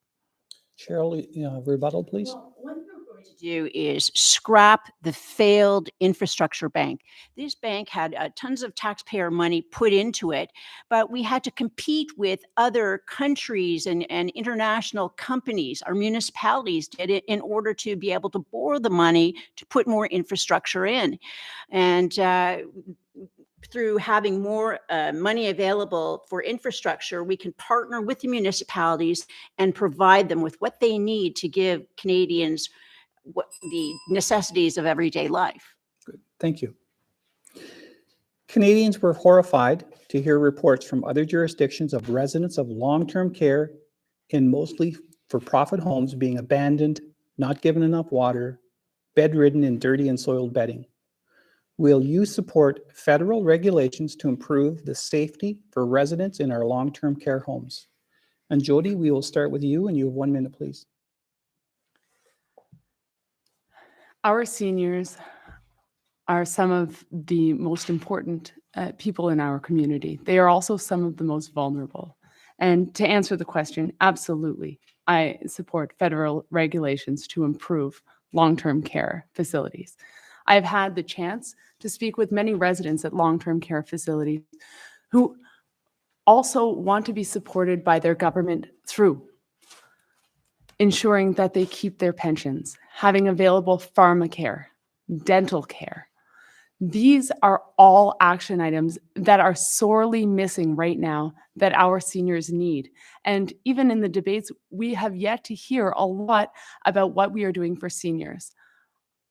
Cheryl, rebuttal, please. Well, one thing we're going to do is scrap the failed infrastructure bank. This bank had tons of taxpayer money put into it, but we had to compete with other countries and international companies. Our municipalities did it in order to be able to borrow the money to put more infrastructure in. And through having more money available for infrastructure, we can partner with the municipalities and provide them with what they need to give Canadians the necessities of everyday life. Good. Thank you. Canadians were horrified to hear reports from other jurisdictions of residents of long-term care in mostly for-profit homes being abandoned, not given enough water, bedridden in dirty and soiled bedding. Will you support federal regulations to improve the safety for residents in our long-term care homes? And Jody, we will start with you, and you have 1 minute, please. Our seniors are some of the most important people in our community. They are also some of the most vulnerable. And to answer the question, absolutely, I support federal regulations to improve long-term care facilities. I've had the chance to speak with many residents at long-term care facilities who also want to be supported by their government through ensuring that they keep their pensions, having available pharmacare, dental care. These are all action items that are sorely missing right now that our seniors need. And even in the debates, we have yet to hear a lot about what we are doing for seniors.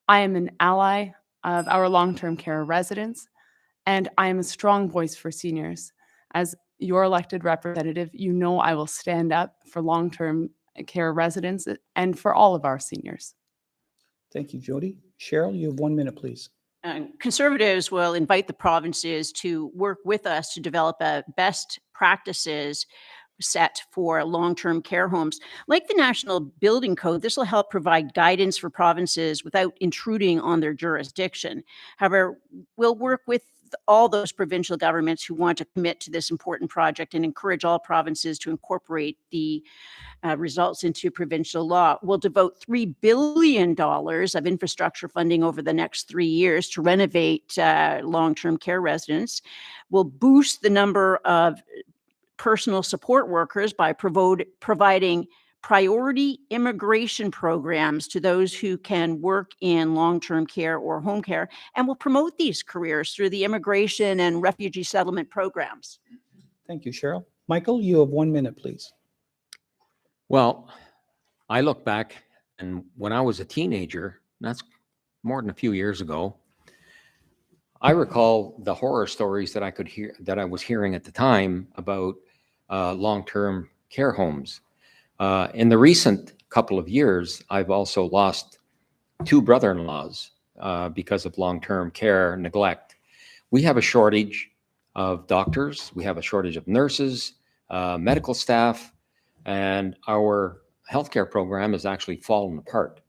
I am an ally of our long-term care residents, and I am a strong voice for seniors. As your elected representative, you know I will stand up for long-term care residents and for all of our seniors. Thank you, Jody. Cheryl, you have 1 minute, please. Conservatives will invite the provinces to work with us to develop a best practices set for long-term care homes. Like the National Building Code, this will help provide guidance for provinces without intruding on their jurisdiction. However, we'll work with all those provincial governments who want to commit to this important project and encourage all provinces to incorporate the results into provincial law. We'll devote $3 billion of infrastructure funding over the next 3 years to renovate long-term care residents. We'll boost the number of personal support workers by providing priority immigration programs to those who can work in long-term care or home care, and will promote these careers through the immigration and refugee settlement programs. Thank you, Cheryl. Michael, you have 1 minute, please. Well, I look back, and when I was a teenager, that's more than a few years ago, I recall the horror stories that I was hearing at the time about long-term care homes. In the recent couple of years, I've also lost 2 brother-in-laws because of long-term care neglect. We have a shortage of doctors, we have a shortage of nurses, medical staff, and our healthcare program has actually fallen apart.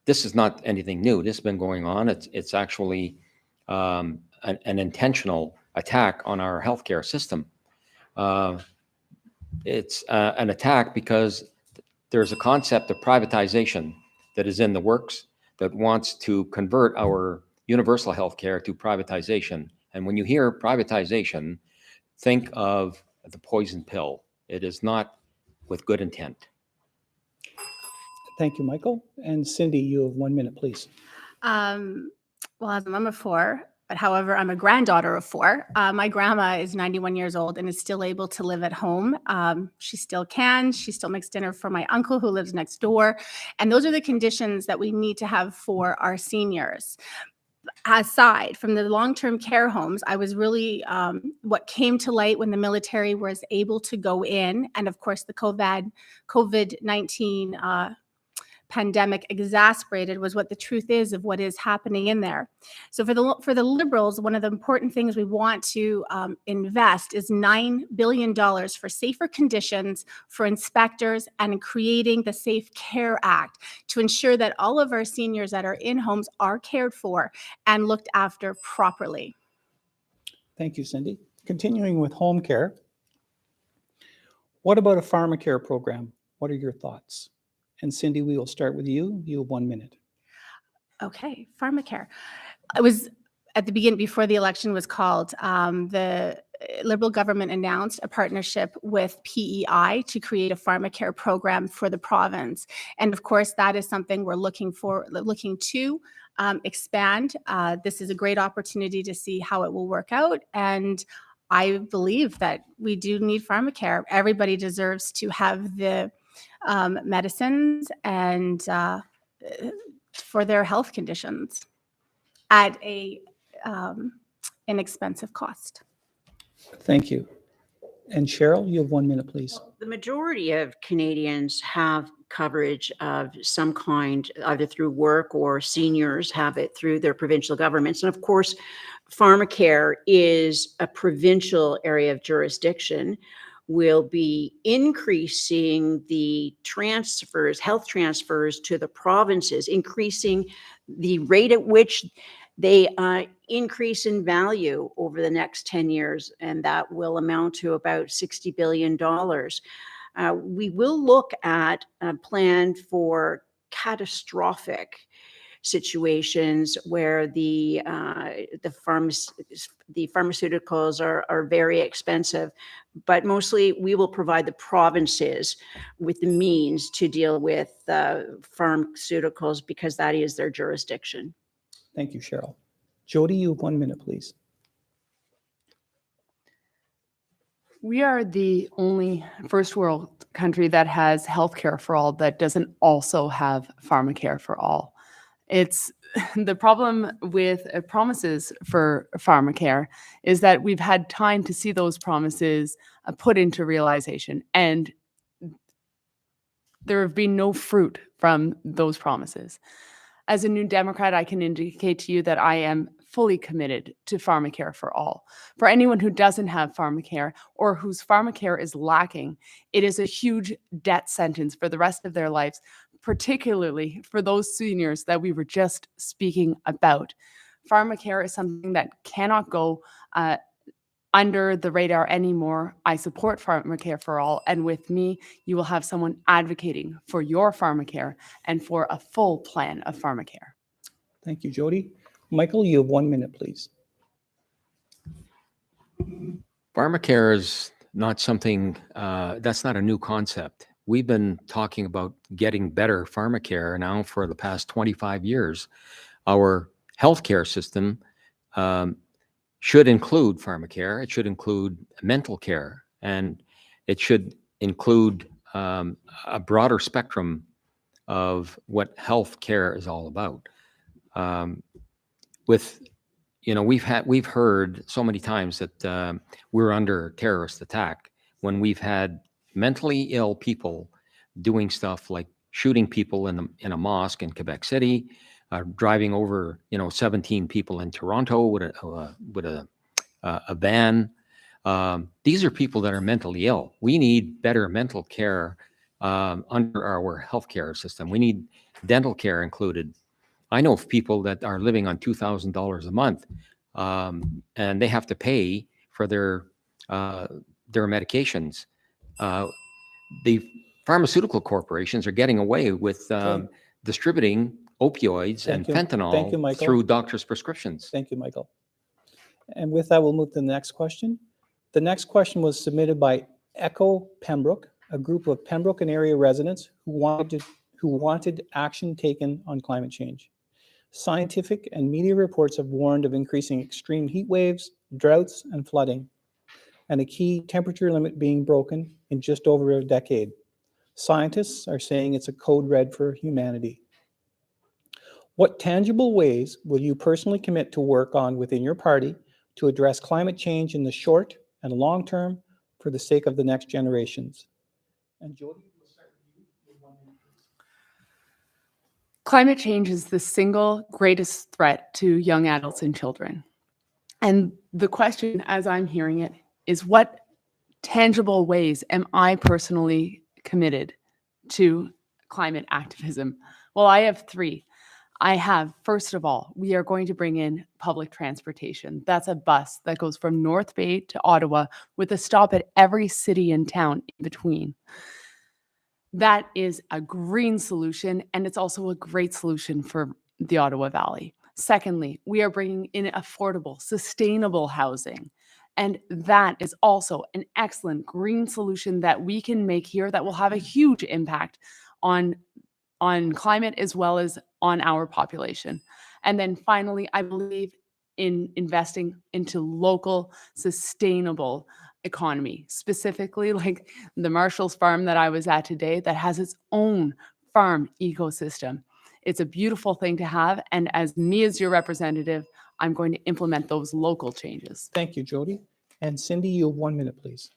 This is not anything new. This has been going on. It's actually an intentional attack on our healthcare system. It's an attack because there's a concept of privatization that is in the works that wants to convert our universal healthcare to privatization. And when you hear privatization, think of the poison pill. It is not with good intent. Thank you, Michael. And Cindy, you have 1 minute, please. Well, as a mom of 4, but however, I'm a granddaughter of 4. My grandma is 91 years old and is still able to live at home. She still can. She still makes dinner for my uncle who lives next door. And those are the conditions that we need to have for our seniors. Aside from the long-term care homes, I was really what came to light when the military was able to go in, and of course the COVID-19 pandemic exacerbated was what the truth is of what is happening in there. So for the Liberals, one of the important things we want to invest is $9 billion for safer conditions for inspectors and creating the Safe Care Act to ensure that all of our seniors that are in homes are cared for and looked after properly. Thank you, Cindy. Continuing with home care, what about a pharmacare program? What are your thoughts? And Cindy, we will start with you. You have 1 minute. Okay, pharmacare. I was at the beginning, before the election was called, the Liberal government announced a partnership with PEI to create a pharmacare program for the province. And of course, that is something we're looking to expand. This is a great opportunity to see how it will work out. And I believe that we do need pharmacare. Everybody deserves to have the medicines and for their health conditions at a inexpensive cost. Thank you. And Cheryl, you have 1 minute, please. The majority of Canadians have coverage of some kind, either through work or seniors have it through their provincial governments. And of course, pharmacare is a provincial area of jurisdiction. Will be increasing the transfers, health transfers to the provinces, increasing the rate at which they increase in value over the next 10 years, and that will amount to about $60 billion. We will look at a plan for catastrophic situations where the pharmaceuticals are very expensive, but mostly we will provide the provinces with the means to deal with pharmaceuticals because that is their jurisdiction. Thank you, Cheryl. Jody, you have 1 minute, please. We are the only first world country that has healthcare for all that doesn't also have pharmacare for all. It's the problem with promises for pharmacare is that we've had time to see those promises put into realization, and there have been no fruit from those promises. As a New Democrat, I can indicate to you that I am fully committed to pharmacare for all. For anyone who doesn't have pharmacare or whose pharmacare is lacking, it is a huge death sentence for the rest of their lives, particularly for those seniors that we were just speaking about. Pharmacare is something that cannot go under the radar anymore. I support pharmacare for all, and with me, you will have someone advocating for your pharmacare and for a full plan of pharmacare. Thank you, Jody. Michael, you have 1 minute, please. Pharmacare is not something, that's not a new concept. We've been talking about getting better pharmacare now for the past 25 years. Our healthcare system should include pharmacare. It should include mental care, and it should include a broader spectrum of what health care is all about. We've heard so many times that we're under terrorist attack when we've had mentally ill people doing stuff like shooting people in a mosque in Quebec City, driving over 17 people in Toronto with a van. These are people that are mentally ill. We need better mental care under our healthcare system. We need dental care included. I know of people that are living on $2,000 a month, and they have to pay for their medications. The pharmaceutical corporations are getting away with distributing opioids and fentanyl through doctors' prescriptions. Thank you, Michael. And with that, we'll move to the next question. The next question was submitted by Epico Pembroke, a group of Pembroke and area residents who wanted action taken on climate change. Scientific and media reports have warned of increasing extreme heat waves, droughts, and flooding, and a key temperature limit being broken in just over a decade. Scientists are saying it's a code red for humanity. What tangible ways will you personally commit to work on within your party to address climate change in the short and long term for the sake of the next generations? And Jody, we'll start with you. Climate change is the single greatest threat to young adults and children. And the question, as I'm hearing it, is what tangible ways am I personally committed to climate activism? Well, I have three. I have, first of all, we are going to bring in public transportation. That's a bus that goes from North Bay to Ottawa with a stop at every city and town in between. That is a green solution, and it's also a great solution for the Ottawa Valley. Secondly, we are bringing in affordable, sustainable housing. And that is also an excellent green solution that we can make here that will have a huge impact on climate as well as on our population. And then finally, I believe in investing into local sustainable economy, specifically like the Marshall's farm that I was at today that has its own farm ecosystem. It's a beautiful thing to have. And as me as your representative, I'm going to implement those local changes. Thank you, Jody. And Cindy, you have 1 minute, please.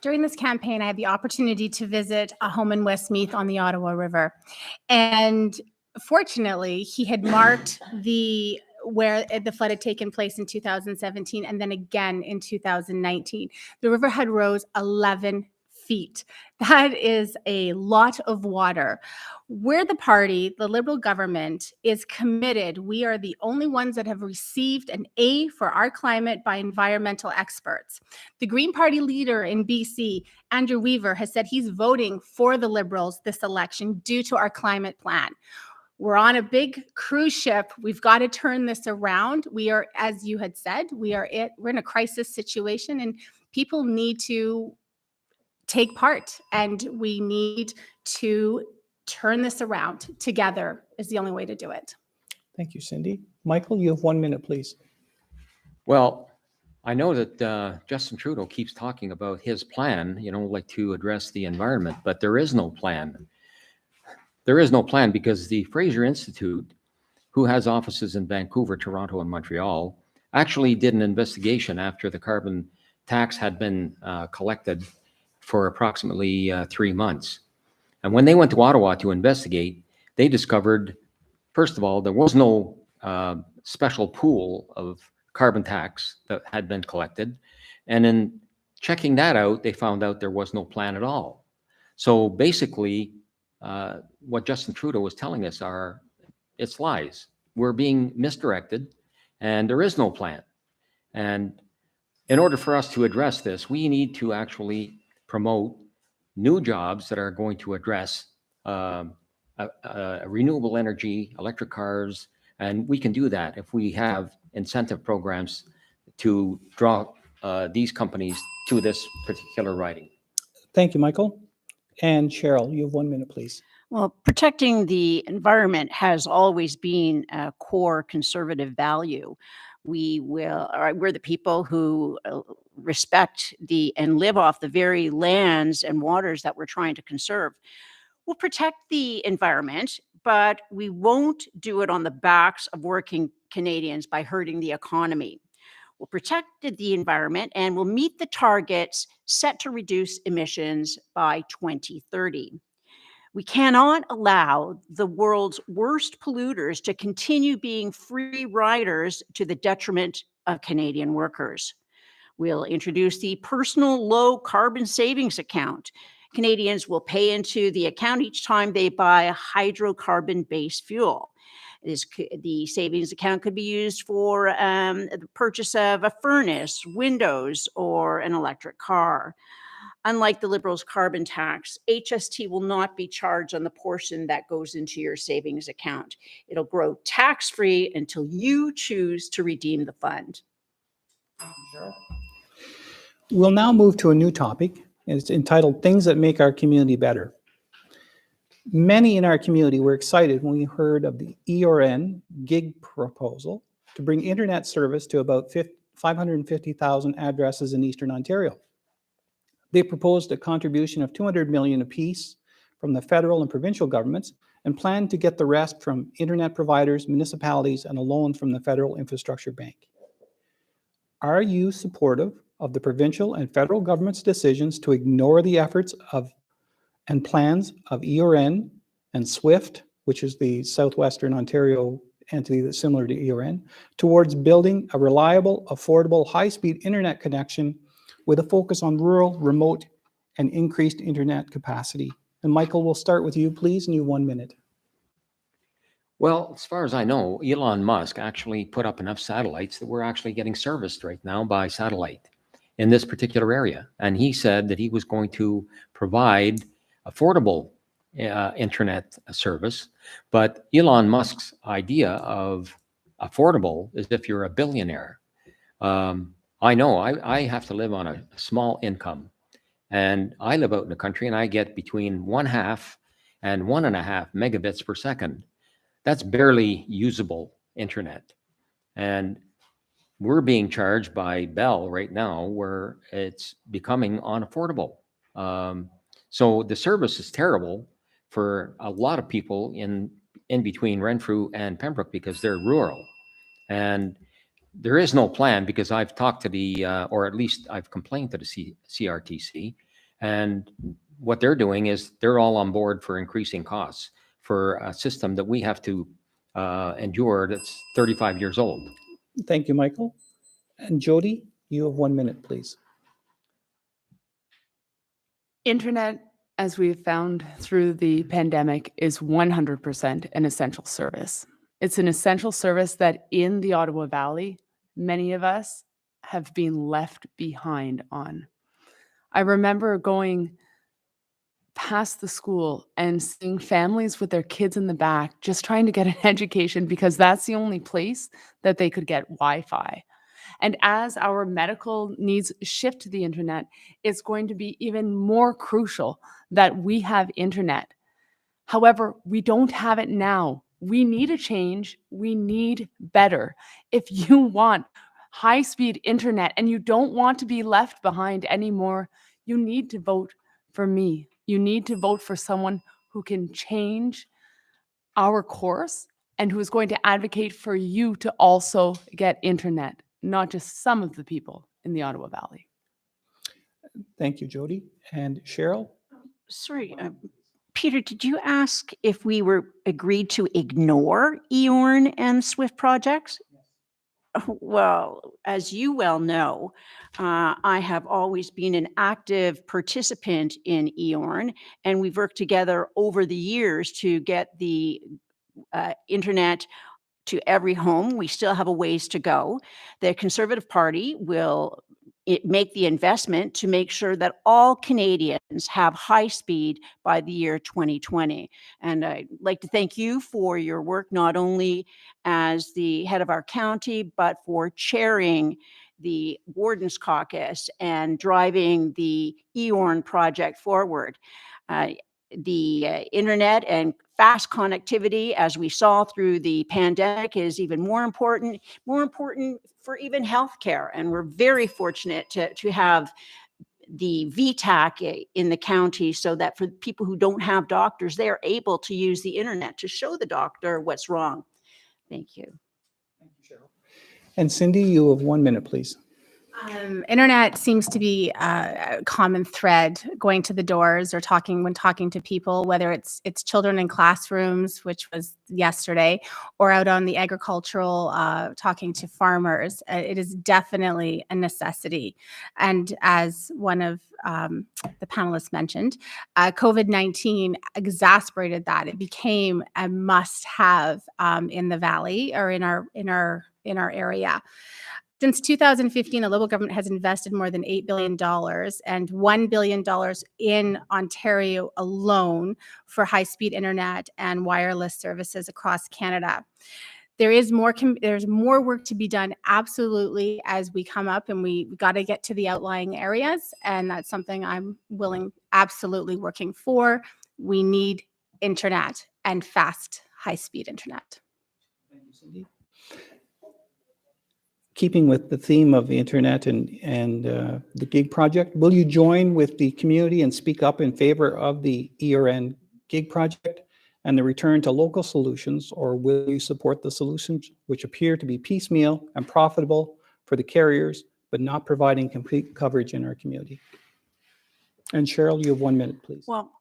During this campaign, I had the opportunity to visit a home in Westmeath on the Ottawa River. And fortunately, he had marked where the flood had taken place in 2017 and then again in 2019. The river had rose 11 feet. That is a lot of water. We're the party, the Liberal government, is committed. We are the only ones that have received an A for our climate by environmental experts. The Green Party leader in BC, Andrew Weaver, has said he's voting for the Liberals this election due to our climate plan. We're on a big cruise ship. We've got to turn this around. We are, as you had said, we're in a crisis situation, and people need to take part, and we need to turn this around. Together is the only way to do it. Thank you, Cindy. Michael, you have 1 minute, please. Well, I know that Justin Trudeau keeps talking about his plan, like to address the environment, but there is no plan. There is no plan because the Fraser Institute, who has offices in Vancouver, Toronto, and Montreal, actually did an investigation after the carbon tax had been collected for approximately 3 months. And when they went to Ottawa to investigate, they discovered, first of all, there was no special pool of carbon tax that had been collected. And in checking that out, they found out there was no plan at all. So basically, what Justin Trudeau was telling us it's lies. We're being misdirected and there is no plan. And in order for us to address this, we need to actually promote new jobs that are going to address renewable energy, electric cars, and we can do that if we have incentive programs to draw these companies to this particular riding. Thank you, Michael. And Cheryl, you have 1 minute, please. Well, protecting the environment has always been a core conservative value. We're the people who respect and live off the very lands and waters that we're trying to conserve. We'll protect the environment, but we won't do it on the backs of working Canadians by hurting the economy. We'll protect the environment and we'll meet the targets set to reduce emissions by 2030. We cannot allow the world's worst polluters to continue being free riders to the detriment of Canadian workers. We'll introduce the personal low carbon savings account. Canadians will pay into the account each time they buy a hydrocarbon-based fuel. The savings account could be used for the purchase of a furnace, windows, or an electric car. Unlike the Liberals' carbon tax, HST will not be charged on the portion that goes into your savings account. It'll grow tax-free until you choose to redeem the fund. We'll now move to a new topic. It's entitled Things That Make Our Community Better. Many in our community were excited when we heard of the ERN gig proposal to bring internet service to about 550,000 addresses in Eastern Ontario. They proposed a contribution of $200 million apiece from the federal and provincial governments and planned to get the rest from internet providers, municipalities, and a loan from the Federal Infrastructure Bank. Are you supportive of the provincial and federal government's decisions to ignore the efforts and plans of ERN and SWIFT, which is the Southwestern Ontario entity that's similar to ERN, towards building a reliable, affordable, high-speed internet connection with a focus on rural, remote, and increased internet capacity? And Michael, we'll start with you, please, and you 1 minute. Well, as far as I know, Elon Musk actually put up enough satellites that we're actually getting serviced right now by satellite in this particular area. And he said that he was going to provide affordable internet service. But Elon Musk's idea of affordable is if you're a billionaire. I know I have to live on a small income, and I live out in the country and I get between 1/2 and 1.5 megabits per second. That's barely usable internet. And we're being charged by Bell right now where it's becoming unaffordable. So the service is terrible for a lot of people in between Renfrew and Pembroke because they're rural. And there is no plan because I've talked to the, or at least I've complained to the CRTC, and what they're doing is they're all on board for increasing costs for a system that we have to endure that's 35 years old. Thank you, Michael. And Jody, you have 1 minute, please. Internet, as we've found through the pandemic, is 100% an essential service. It's an essential service that in the Ottawa Valley, many of us have been left behind on. I remember going past the school and seeing families with their kids in the back just trying to get an education because that's the only place that they could get Wi-Fi. And as our medical needs shift to the internet, it's going to be even more crucial that we have internet. However, we don't have it now. We need a change. We need better. If you want high-speed internet and you don't want to be left behind anymore, you need to vote for me. You need to vote for someone who can change our course and who is going to advocate for you to also get internet, not just some of the people in the Ottawa Valley. Thank you, Jody. And Cheryl? Sorry, Peter, did you ask if we were agreed to ignore EORN and SWIFT projects? Well, as you well know, I have always been an active participant in EORN, and we've worked together over the years to get the internet to every home. We still have a ways to go. The Conservative Party will make the investment to make sure that all Canadians have high speed by the year 2020. And I'd like to thank you for your work, not only as the head of our county, but for chairing the Warden's Caucus and driving the EORN project forward. The internet and fast connectivity, as we saw through the pandemic, is even more important for even healthcare. And we're very fortunate to have the VTAC in the county so that for people who don't have doctors, they are able to use the internet to show the doctor what's wrong. Thank you. Thank you, Cheryl. And Cindy, you have 1 minute, please. Internet seems to be a common thread going to the doors or talking to people, whether it's children in classrooms, which was yesterday, or out on the agricultural, talking to farmers. It is definitely a necessity. And as one of the panelists mentioned, COVID-19 exacerbated that. It became a must-have in the Valley or in our area. Since 2015, the Liberal government has invested more than $8 billion and $1 billion in Ontario alone for high-speed internet and wireless services across Canada. There's more work to be done, absolutely, as we come up, and we got to get to the outlying areas, and that's something I'm absolutely working for. We need internet and fast, high-speed internet. Thank you, Cindy. Keeping with the theme of the internet and the gig project, will you join with the community and speak up in favor of the EORN gig project and the return to local solutions, or will you support the solutions which appear to be piecemeal and profitable for the carriers, but not providing complete coverage in our community? And Cheryl, you have 1 minute, please. Well,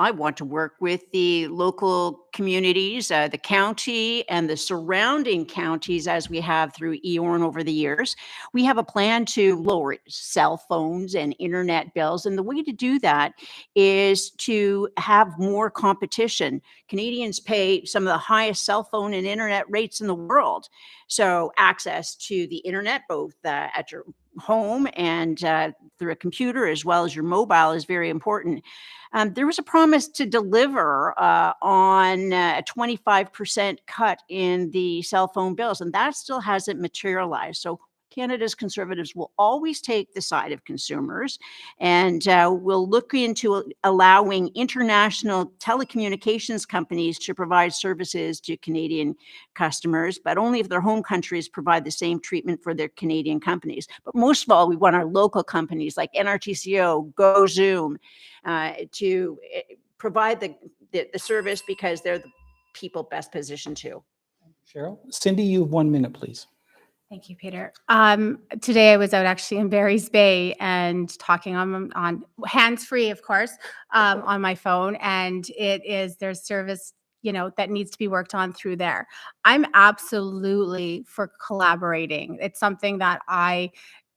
I want to work with the local communities, the county and the surrounding counties as we have through EORN over the years. We have a plan to lower cell phones and internet bills. And the way to do that is to have more competition. Canadians pay some of the highest cell phone and internet rates in the world. So access to the internet, both at your home and through a computer as well as your mobile, is very important. There was a promise to deliver on a 25% cut in the cell phone bills, and that still hasn't materialized. So Canada's Conservatives will always take the side of consumers, and will look into allowing international telecommunications companies to provide services to Canadian customers, but only if their home countries provide the same treatment for their Canadian companies. But most of all, we want our local companies like NRTCO, Go Zoom, to provide the service because they're the people best positioned to. Cheryl. Cindy, you have 1 minute, please. Thank you, Peter. Today I was out actually in Barry's Bay and talking on hands-free, of course, on my phone, and there's service, that needs to be worked on through there. I'm absolutely for collaborating. It's something that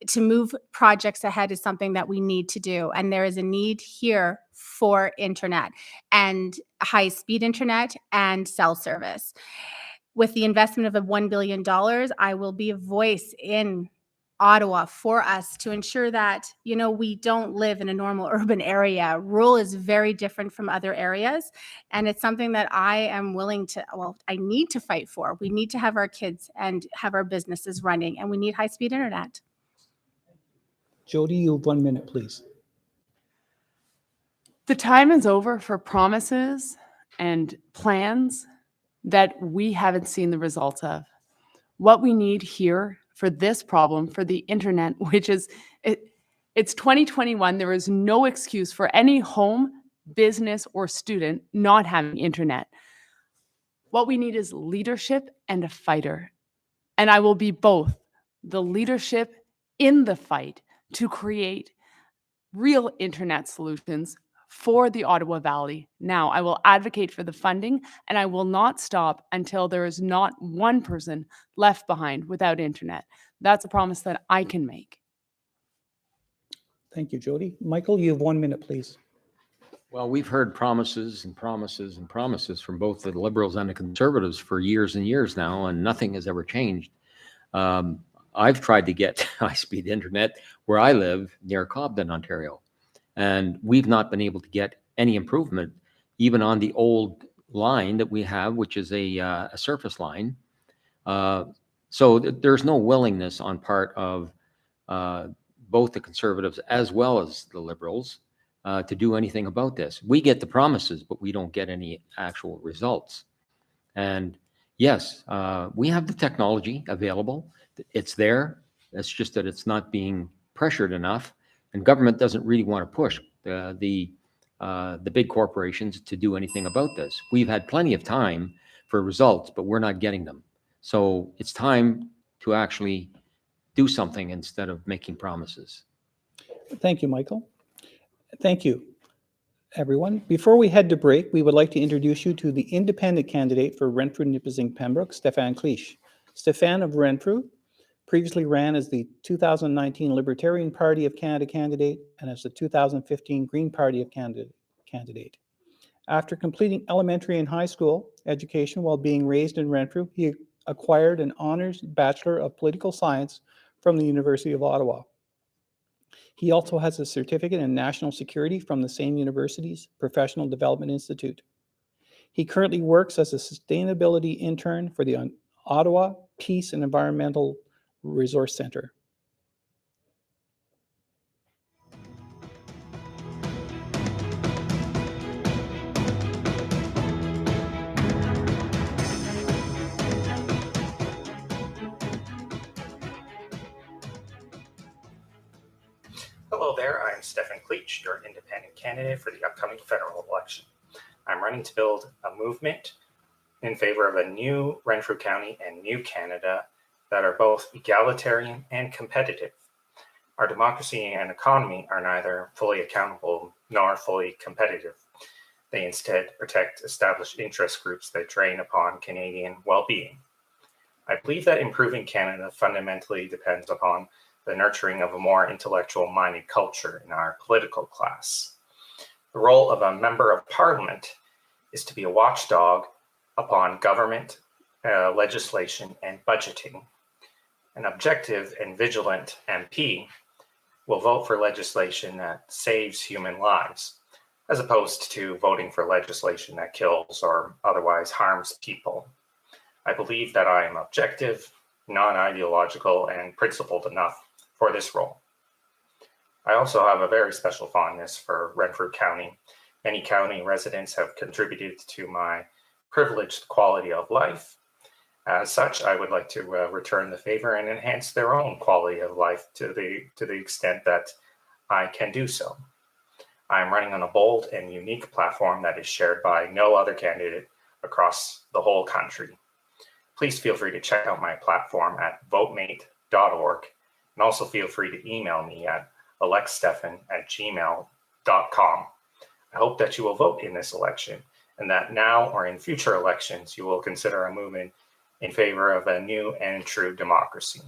to move projects ahead is something that we need to do. And there is a need here for internet and high-speed internet and cell service. With the investment of $1 billion, I will be a voice in Ottawa for us to ensure that, we don't live in a normal urban area. Rural is very different from other areas. And it's something that I am willing to, I need to fight for. We need to have our kids and have our businesses running, and we need high-speed internet. Jody, you have 1 minute, please. The time is over for promises and plans that we haven't seen the results of. What we need here for this problem, for the internet, which is, it's 2021, there is no excuse for any home, business, or student not having internet. What we need is leadership and a fighter. And I will be both, the leadership in the fight to create real internet solutions for the Ottawa Valley. Now, I will advocate for the funding, and I will not stop until there is not one person left behind without internet. That's a promise that I can make. Thank you, Jody. Michael, you have 1 minute, please. Well, we've heard promises and promises and promises from both the Liberals and the Conservatives for years and years now, and nothing has ever changed. I've tried to get high-speed internet where I live near Cobden, Ontario. And we've not been able to get any improvement, even on the old line that we have, which is a surface line. So there's no willingness on part of both the Conservatives as well as the Liberals to do anything about this. We get the promises, but we don't get any actual results. And yes, we have the technology available. It's there. It's just that it's not being pressured enough. And government doesn't really want to push the big corporations to do anything about this. We've had plenty of time for results, but we're not getting them. So it's time to actually do something instead of making promises. Thank you, Michael. Thank you, everyone. Before we head to break, we would like to introduce you to the independent candidate for Renfrew-Nipissing-Pembroke, Stéphane Clich. Stéphane of Renfrew previously ran as the 2019 Libertarian Party of Canada candidate and as the 2015 Green Party of Canada candidate. After completing elementary and high school education while being raised in Renfrew, he acquired an honors Bachelor of Political Science from the University of Ottawa. He also has a certificate in national security from the same university's Professional Development Institute. He currently works as a sustainability intern for the Ottawa Peace and Environmental Resource Center. Hello there, I'm Stéphane Clich, your independent candidate for the upcoming federal election. I'm running to build a movement in favor of a new Renfrew County and new Canada that are both egalitarian and competitive. Our democracy and economy are neither fully accountable nor fully competitive. They instead protect established interest groups that drain upon Canadian well-being. I believe that improving Canada fundamentally depends upon the nurturing of a more intellectual-minded culture in our political class. The role of a member of parliament is to be a watchdog upon government, legislation, and budgeting. An objective and vigilant MP will vote for legislation that saves human lives, as opposed to voting for legislation that kills or otherwise harms people. I believe that I am objective, non-ideological, and principled enough for this role. I also have a very special fondness for Renfrew County. Many county residents have contributed to my privileged quality of life. As such, I would like to return the favor and enhance their own quality of life to the extent that I can do so. I am running on a bold and unique platform that is shared by no other candidate across the whole country. Please feel free to check out my platform at votemate.org, and also feel free to email me at alexstefan@gmail.com. I hope that you will vote in this election, and that now or in future elections, you will consider a movement in favor of a new and true democracy.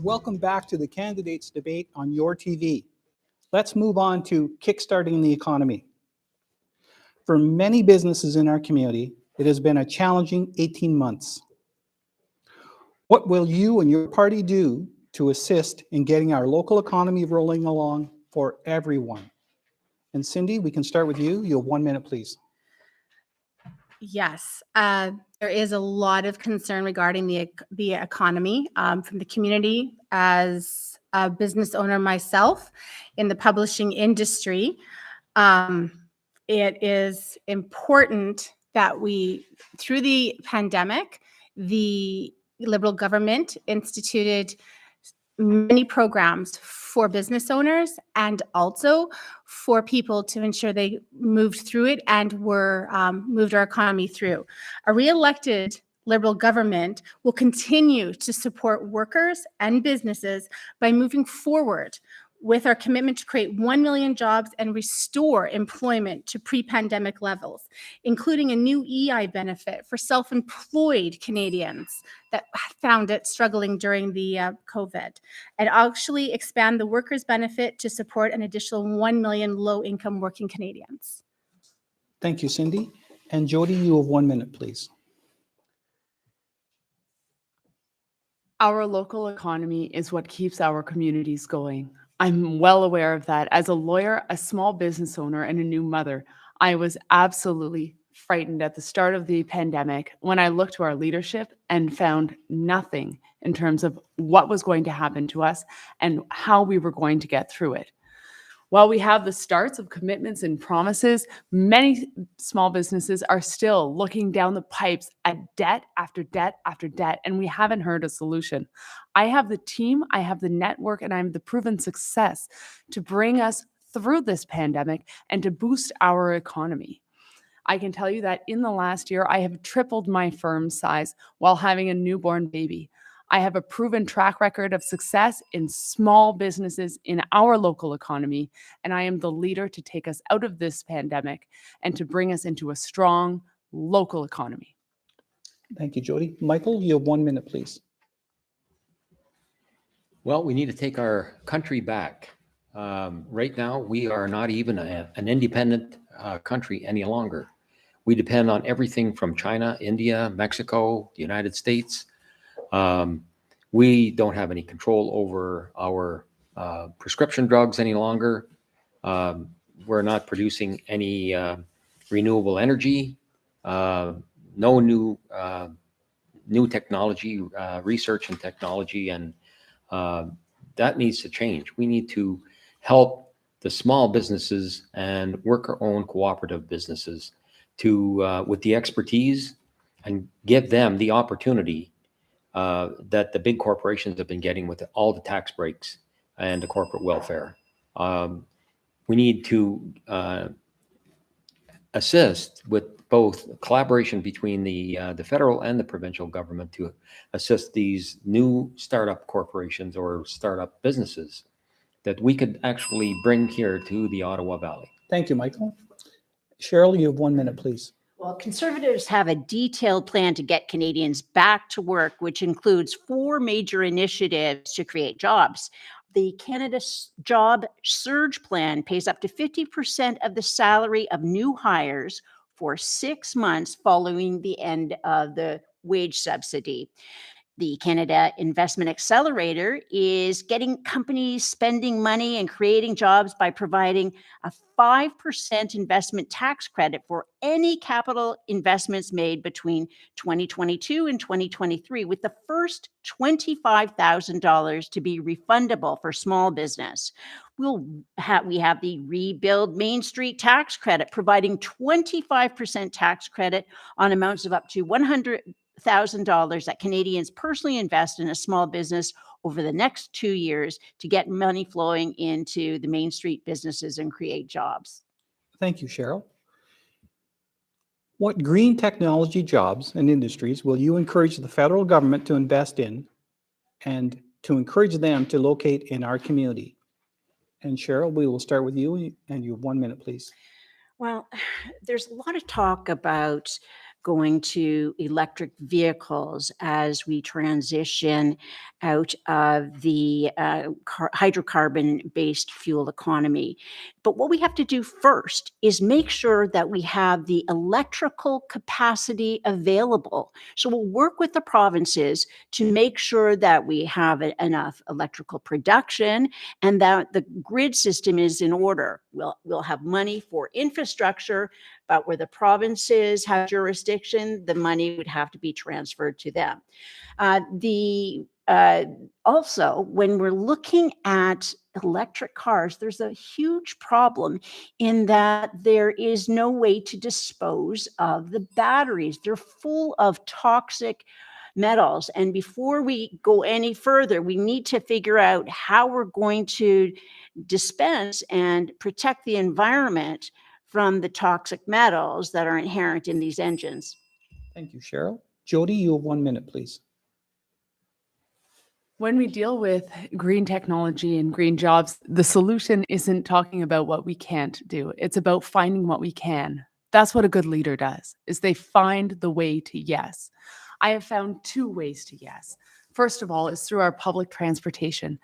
Welcome back to the candidates debate on YourTV. Let's move on to kickstarting the economy. For many businesses in our community, it has been a challenging 18 months. What will you and your party do to assist in getting our local economy rolling along for everyone? And Cindy, we can start with you. You have 1 minute, please. Yes, there is a lot of concern regarding the economy from the community. As a business owner myself in the publishing industry, it is important that through the pandemic, the Liberal government instituted many programs for business owners and also for people to ensure they moved through it and moved our economy through. A re-elected Liberal government will continue to support workers and businesses by moving forward with our commitment to create 1 million jobs and restore employment to pre-pandemic levels, including a new EI benefit for self-employed Canadians that found it struggling during the COVID, and actually expand the workers' benefit to support an additional 1 million low-income working Canadians. Thank you, Cindy. And Jody, you have 1 minute, please. Our local economy is what keeps our communities going. I'm well aware of that. As a lawyer, a small business owner, and a new mother, I was absolutely frightened at the start of the pandemic when I looked to our leadership and found nothing in terms of what was going to happen to us and how we were going to get through it. While we have the starts of commitments and promises, many small businesses are still looking down the pipes at debt after debt after debt, and we haven't heard a solution. I have the team, I have the network, and I have the proven success to bring us through this pandemic and to boost our economy. I can tell you that in the last year, I have tripled my firm's size while having a newborn baby. I have a proven track record of success in small businesses in our local economy, and I am the leader to take us out of this pandemic and to bring us into a strong local economy. Thank you, Jody. Michael, you have 1 minute, please. Well, we need to take our country back. Right now, we are not even an independent country any longer. We depend on everything from China, India, Mexico, the United States. We don't have any control over our prescription drugs any longer. We're not producing any renewable energy, no new technology, research and technology, and that needs to change. We need to help the small businesses and worker-owned cooperative businesses to with the expertise and give them the opportunity that the big corporations have been getting with all the tax breaks and the corporate welfare. We need to assist with both collaboration between the federal and the provincial government to assist these new startup corporations or startup businesses that we could actually bring here to the Ottawa Valley. Thank you, Michael. Cheryl, you have 1 minute, please. Well, Conservatives have a detailed plan to get Canadians back to work, which includes 4 major initiatives to create jobs. The Canada Job Surge Plan pays up to 50% of the salary of new hires for 6 months following the end of the wage subsidy. The Canada Investment Accelerator is getting companies spending money and creating jobs by providing a 5% investment tax credit for any capital investments made between 2022 and 2023, with the first $25,000 to be refundable for small business. We have the Rebuild Main Street tax credit, providing 25% tax credit on amounts of up to $100,000 that Canadians personally invest in a small business over the next 2 years to get money flowing into the Main Street businesses and create jobs. Thank you, Cheryl. What green technology jobs and industries will you encourage the federal government to invest in and to encourage them to locate in our community? And Cheryl, we will start with you, and you have 1 minute, please. Well, there's a lot of talk about going to electric vehicles as we transition out of the hydrocarbon-based fuel economy. But what we have to do first is make sure that we have the electrical capacity available. So we'll work with the provinces to make sure that we have enough electrical production and that the grid system is in order. We'll have money for infrastructure, but where the provinces have jurisdiction, the money would have to be transferred to them. Also, when we're looking at electric cars, there's a huge problem in that there is no way to dispose of the batteries. They're full of toxic metals. And before we go any further, we need to figure out how we're going to dispense and protect the environment from the toxic metals that are inherent in these engines. Thank you, Cheryl. Jody, you have 1 minute, please. When we deal with green technology and green jobs, the solution isn't talking about what we can't do. It's about finding what we can. That's what a good leader does, is they find the way to yes. I have found 2 ways to yes. First of all, is through our public transportation.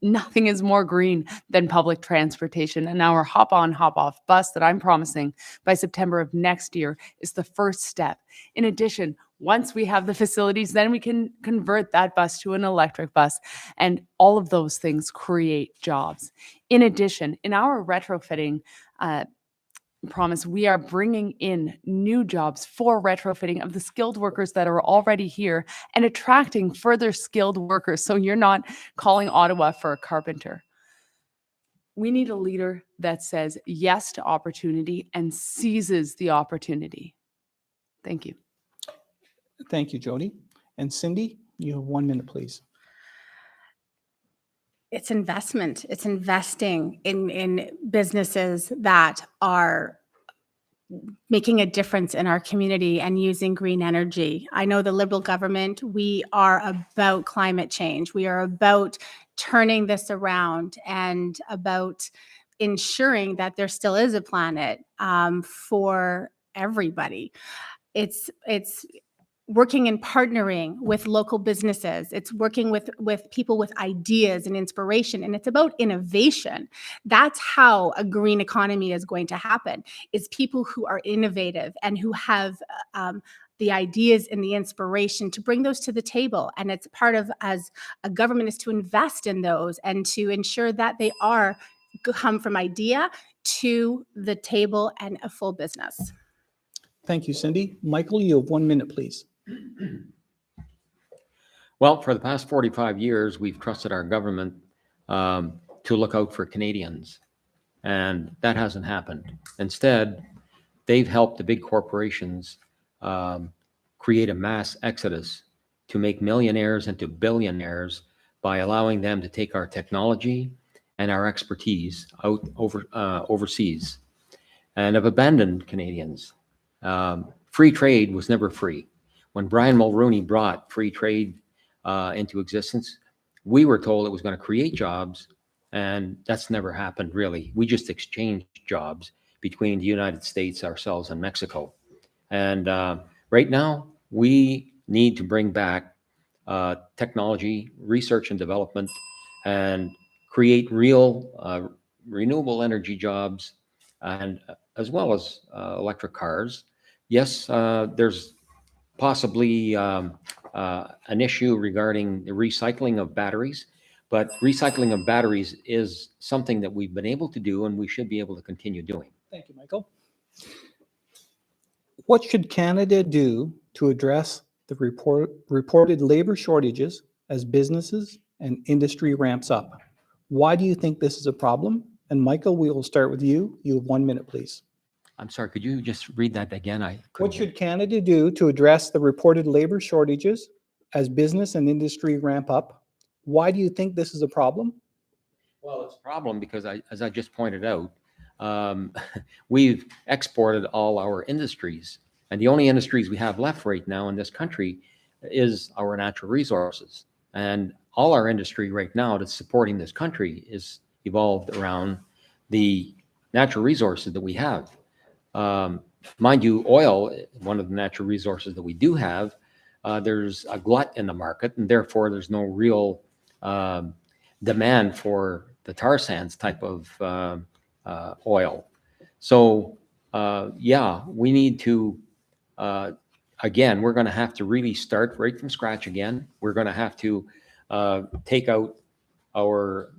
Nothing is more green than public transportation. And our hop-on, hop-off bus that I'm promising by September of next year is the first step. In addition, once we have the facilities, then we can convert that bus to an electric bus. And all of those things create jobs. In addition, in our retrofitting promise, we are bringing in new jobs for retrofitting of the skilled workers that are already here and attracting further skilled workers. So you're not calling Ottawa for a carpenter. We need a leader that says yes to opportunity and seizes the opportunity. Thank you. Thank you, Jody. And Cindy, you have 1 minute, please. It's investment. It's investing in businesses that are making a difference in our community and using green energy. I know the Liberal government, we are about climate change. We are about turning this around and about ensuring that there still is a planet for everybody. It's working and partnering with local businesses. It's working with people with ideas and inspiration, and it's about innovation. That's how a green economy is going to happen, is people who are innovative and who have the ideas and the inspiration to bring those to the table. And it's part of, as a government, is to invest in those and to ensure that they are come from idea to the table and a full business. Thank you, Cindy. Michael, you have 1 minute, please. Well, for the past 45 years, we've trusted our government to look out for Canadians, and that hasn't happened. Instead, they've helped the big corporations create a mass exodus to make millionaires into billionaires by allowing them to take our technology and our expertise out overseas, and have abandoned Canadians. Free trade was never free. When Brian Mulroney brought free trade into existence, we were told it was going to create jobs, and that's never happened, really. We just exchanged jobs between the United States, ourselves, and Mexico. And right now, we need to bring back technology, research and development, and create real renewable energy jobs, and as well as electric cars. Yes, there's possibly an issue regarding the recycling of batteries, but recycling of batteries is something that we've been able to do and we should be able to continue doing. Thank you, Michael. What should Canada do to address the reported labor shortages as businesses and industry ramps up? Why do you think this is a problem? And Michael, we will start with you. You have 1 minute, please. I'm sorry, could you just read that again? What should Canada do to address the reported labor shortages as business and industry ramp up? Why do you think this is a problem? Well, it's a problem because, as I just pointed out, we've exported all our industries, and the only industries we have left right now in this country is our natural resources. And all our industry right now that's supporting this country is evolved around the natural resources that we have. Mind you, oil, one of the natural resources that we do have, there's a glut in the market, and therefore there's no real demand for the tar sands type of oil. So yeah, we need to, again, we're going to have to really start right from scratch again. We're going to have to take out our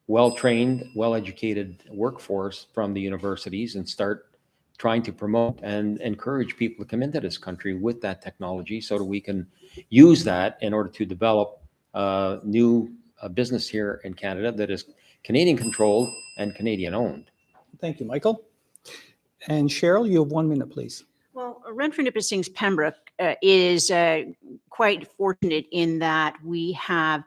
well-trained, well-educated workforce from the universities and start trying to promote and encourage people to come into this country with that technology so that we can use that in order to develop new business here in Canada that is Canadian controlled and Canadian owned. Thank you, Michael. And Cheryl, you have 1 minute, please. Well, Renfrew-Nipissing-Pembroke is quite fortunate in that we have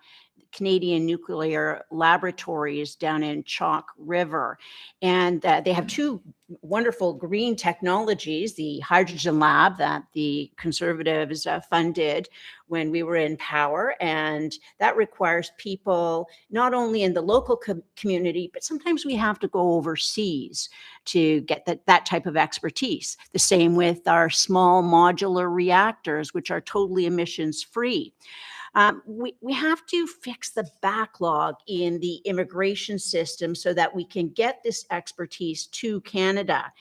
Canadian nuclear laboratories down in Chalk River. And they have two wonderful green technologies, the hydrogen lab that the Conservatives funded when we were in power. And that requires people not only in the local community, but sometimes we have to go overseas to get that type of expertise. The same with our small modular reactors, which are totally emissions free. We have to fix the backlog in the immigration system so that we can get this expertise to Canada.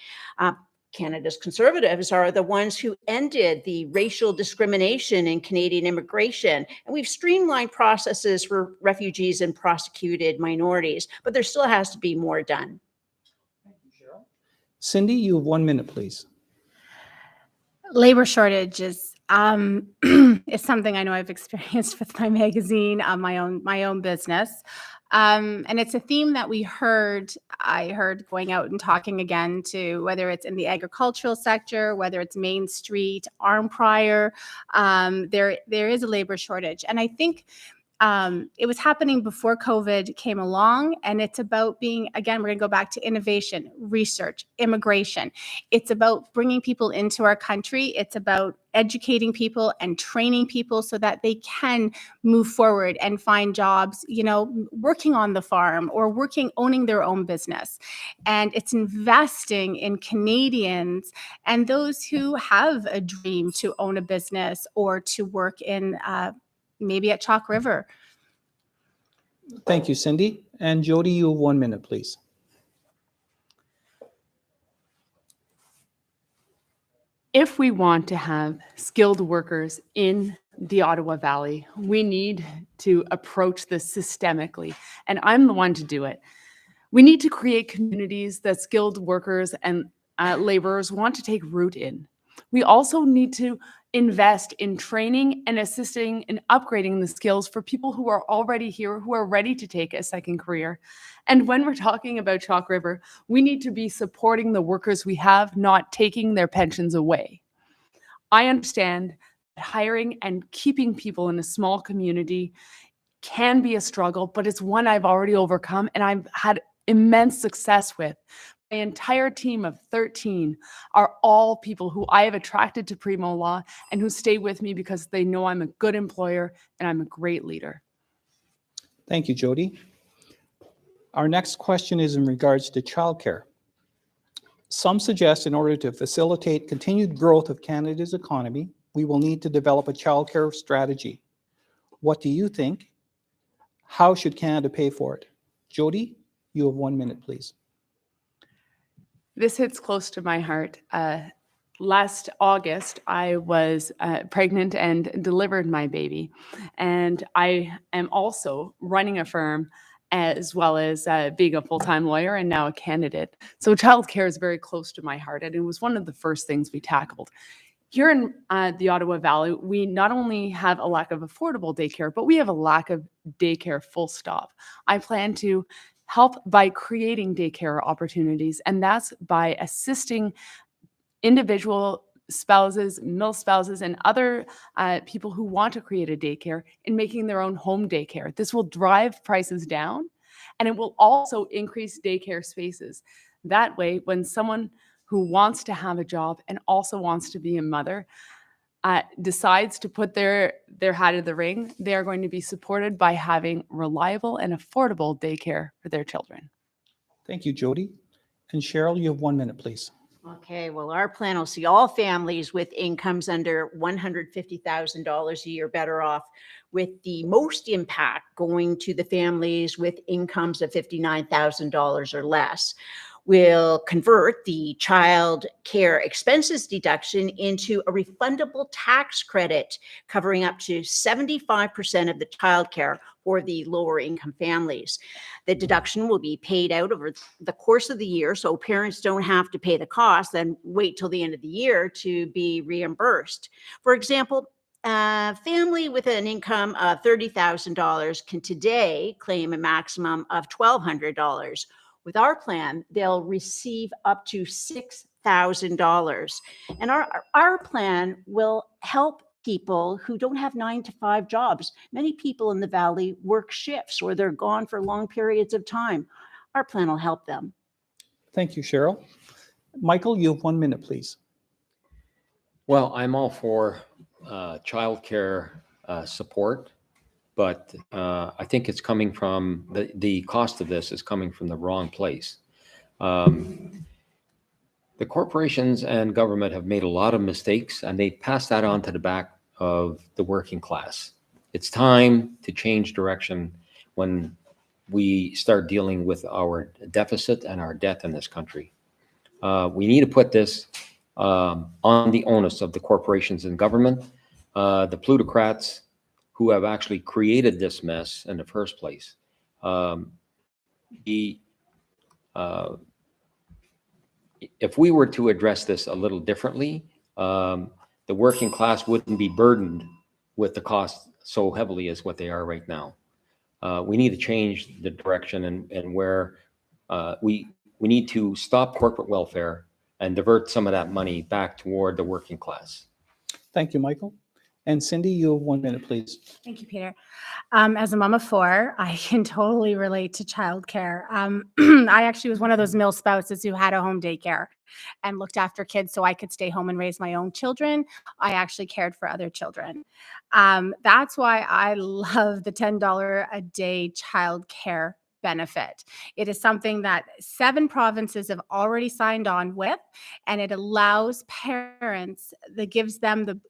Canada's Conservatives are the ones who ended the racial discrimination in Canadian immigration, and we've streamlined processes for refugees and prosecuted minorities, but there still has to be more done. Thank you, Cheryl. Cindy, you have 1 minute, please. Labor shortage is something I know I've experienced with my magazine, my own business. And it's a theme that I heard going out and talking again to, whether it's in the agricultural sector, whether it's Main Street, Arnprior, there is a labor shortage. And I think it was happening before COVID came along, and it's about being, again, we're going to go back to innovation, research, immigration. It's about bringing people into our country. It's about educating people and training people so that they can move forward and find jobs, working on the farm or owning their own business. And it's investing in Canadians and those who have a dream to own a business or to work in maybe at Chalk River. Thank you, Cindy. And Jody, you have 1 minute, please. If we want to have skilled workers in the Ottawa Valley, we need to approach this systemically, and I'm the one to do it. We need to create communities that skilled workers and laborers want to take root in. We also need to invest in training and assisting in upgrading the skills for people who are already here, who are ready to take a second career. And when we're talking about Chalk River, we need to be supporting the workers we have, not taking their pensions away. I understand that hiring and keeping people in a small community can be a struggle, but it's one I've already overcome and I've had immense success with. My entire team of 13 are all people who I have attracted to Primo Law and who stay with me because they know I'm a good employer and I'm a great leader. Thank you, Jody. Our next question is in regards to childcare. Some suggest in order to facilitate continued growth of Canada's economy, we will need to develop a childcare strategy. What do you think? How should Canada pay for it? Jody, you have 1 minute, please. This hits close to my heart. Last August, I was pregnant and delivered my baby. And I am also running a firm as well as being a full-time lawyer and now a candidate. So childcare is very close to my heart. And it was one of the first things we tackled. Here in the Ottawa Valley, we not only have a lack of affordable daycare, but we have a lack of daycare full stop. I plan to help by creating daycare opportunities, and that's by assisting individual spouses, mill spouses, and other people who want to create a daycare in making their own home daycare. This will drive prices down, and it will also increase daycare spaces. That way, when someone who wants to have a job and also wants to be a mother decides to put their hat in the ring, they are going to be supported by having reliable and affordable daycare for their children. Thank you, Jody. And Cheryl, you have 1 minute, please. Okay, well, our plan will see all families with incomes under $150,000 a year better off, with the most impact going to the families with incomes of $59,000 or less. We'll convert the child care expenses deduction into a refundable tax credit covering up to 75% of the child care for the lower income families. The deduction will be paid out over the course of the year, so parents don't have to pay the cost, then wait till the end of the year to be reimbursed. For example, a family with an income of $30,000 can today claim a maximum of $1,200. With our plan, they'll receive up to $6,000. And our plan will help people who don't have 9-to-5 jobs. Many people in the Valley work shifts or they're gone for long periods of time. Our plan will help them. Thank you, Cheryl. Michael, you have 1 minute, please. Well, I'm all for childcare support, but I think it's coming from the cost of this is coming from the wrong place. The corporations and government have made a lot of mistakes, and they pass that on to the back of the working class. It's time to change direction when we start dealing with our deficit and our debt in this country. We need to put this on the onus of the corporations and government, the plutocrats who have actually created this mess in the first place. If we were to address this a little differently, the working class wouldn't be burdened with the cost so heavily as what they are right now. we need to change the direction and where we need to stop corporate welfare and divert some of that money back toward the working class. Thank you, Michael. And Cindy, you have 1 minute, please. Thank you, Peter. As a mom of four, I can totally relate to childcare. I actually was one of those mill spouses who had a home daycare and looked after kids so I could stay home and raise my own children. I actually cared for other children. That's why I love the $10 a day childcare benefit. It is something that 7 provinces have already signed on with, and it allows parents, that gives them to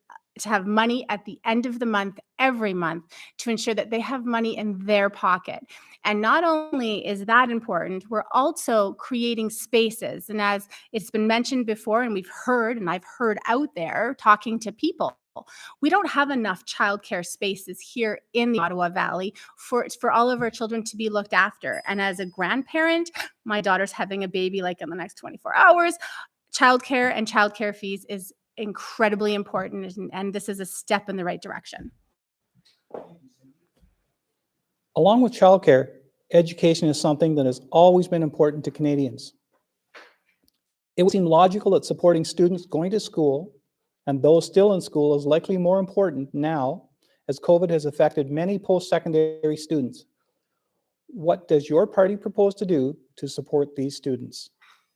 have money at the end of the month, every month, to ensure that they have money in their pocket. And not only is that important, we're also creating spaces. And as it's been mentioned before, and we've heard, and I've heard out there talking to people, we don't have enough childcare spaces here in the Ottawa Valley for all of our children to be looked after. And as a grandparent, my daughter's having a baby like in the next 24 hours. Childcare and childcare fees is incredibly important, and this is a step in the right direction. Along with childcare, education is something that has always been important to Canadians. It would seem logical that supporting students going to school and those still in school is likely more important now, as COVID has affected many post-secondary students. What does your party propose to do to support these students?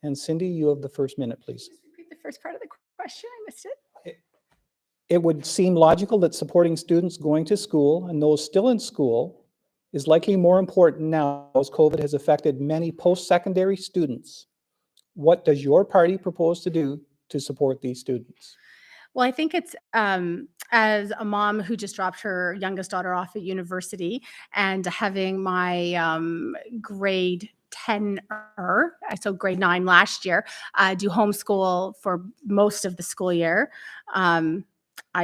And Cindy, you have the first minute, please. Just repeat the first part of the question. I missed it. It would seem logical that supporting students going to school and those still in school is likely more important now as COVID has affected many post-secondary students. What does your party propose to do to support these students? Well, I think it's as a mom who just dropped her youngest daughter off at university and having my grade 10, so grade 9 last year, do homeschool for most of the school year.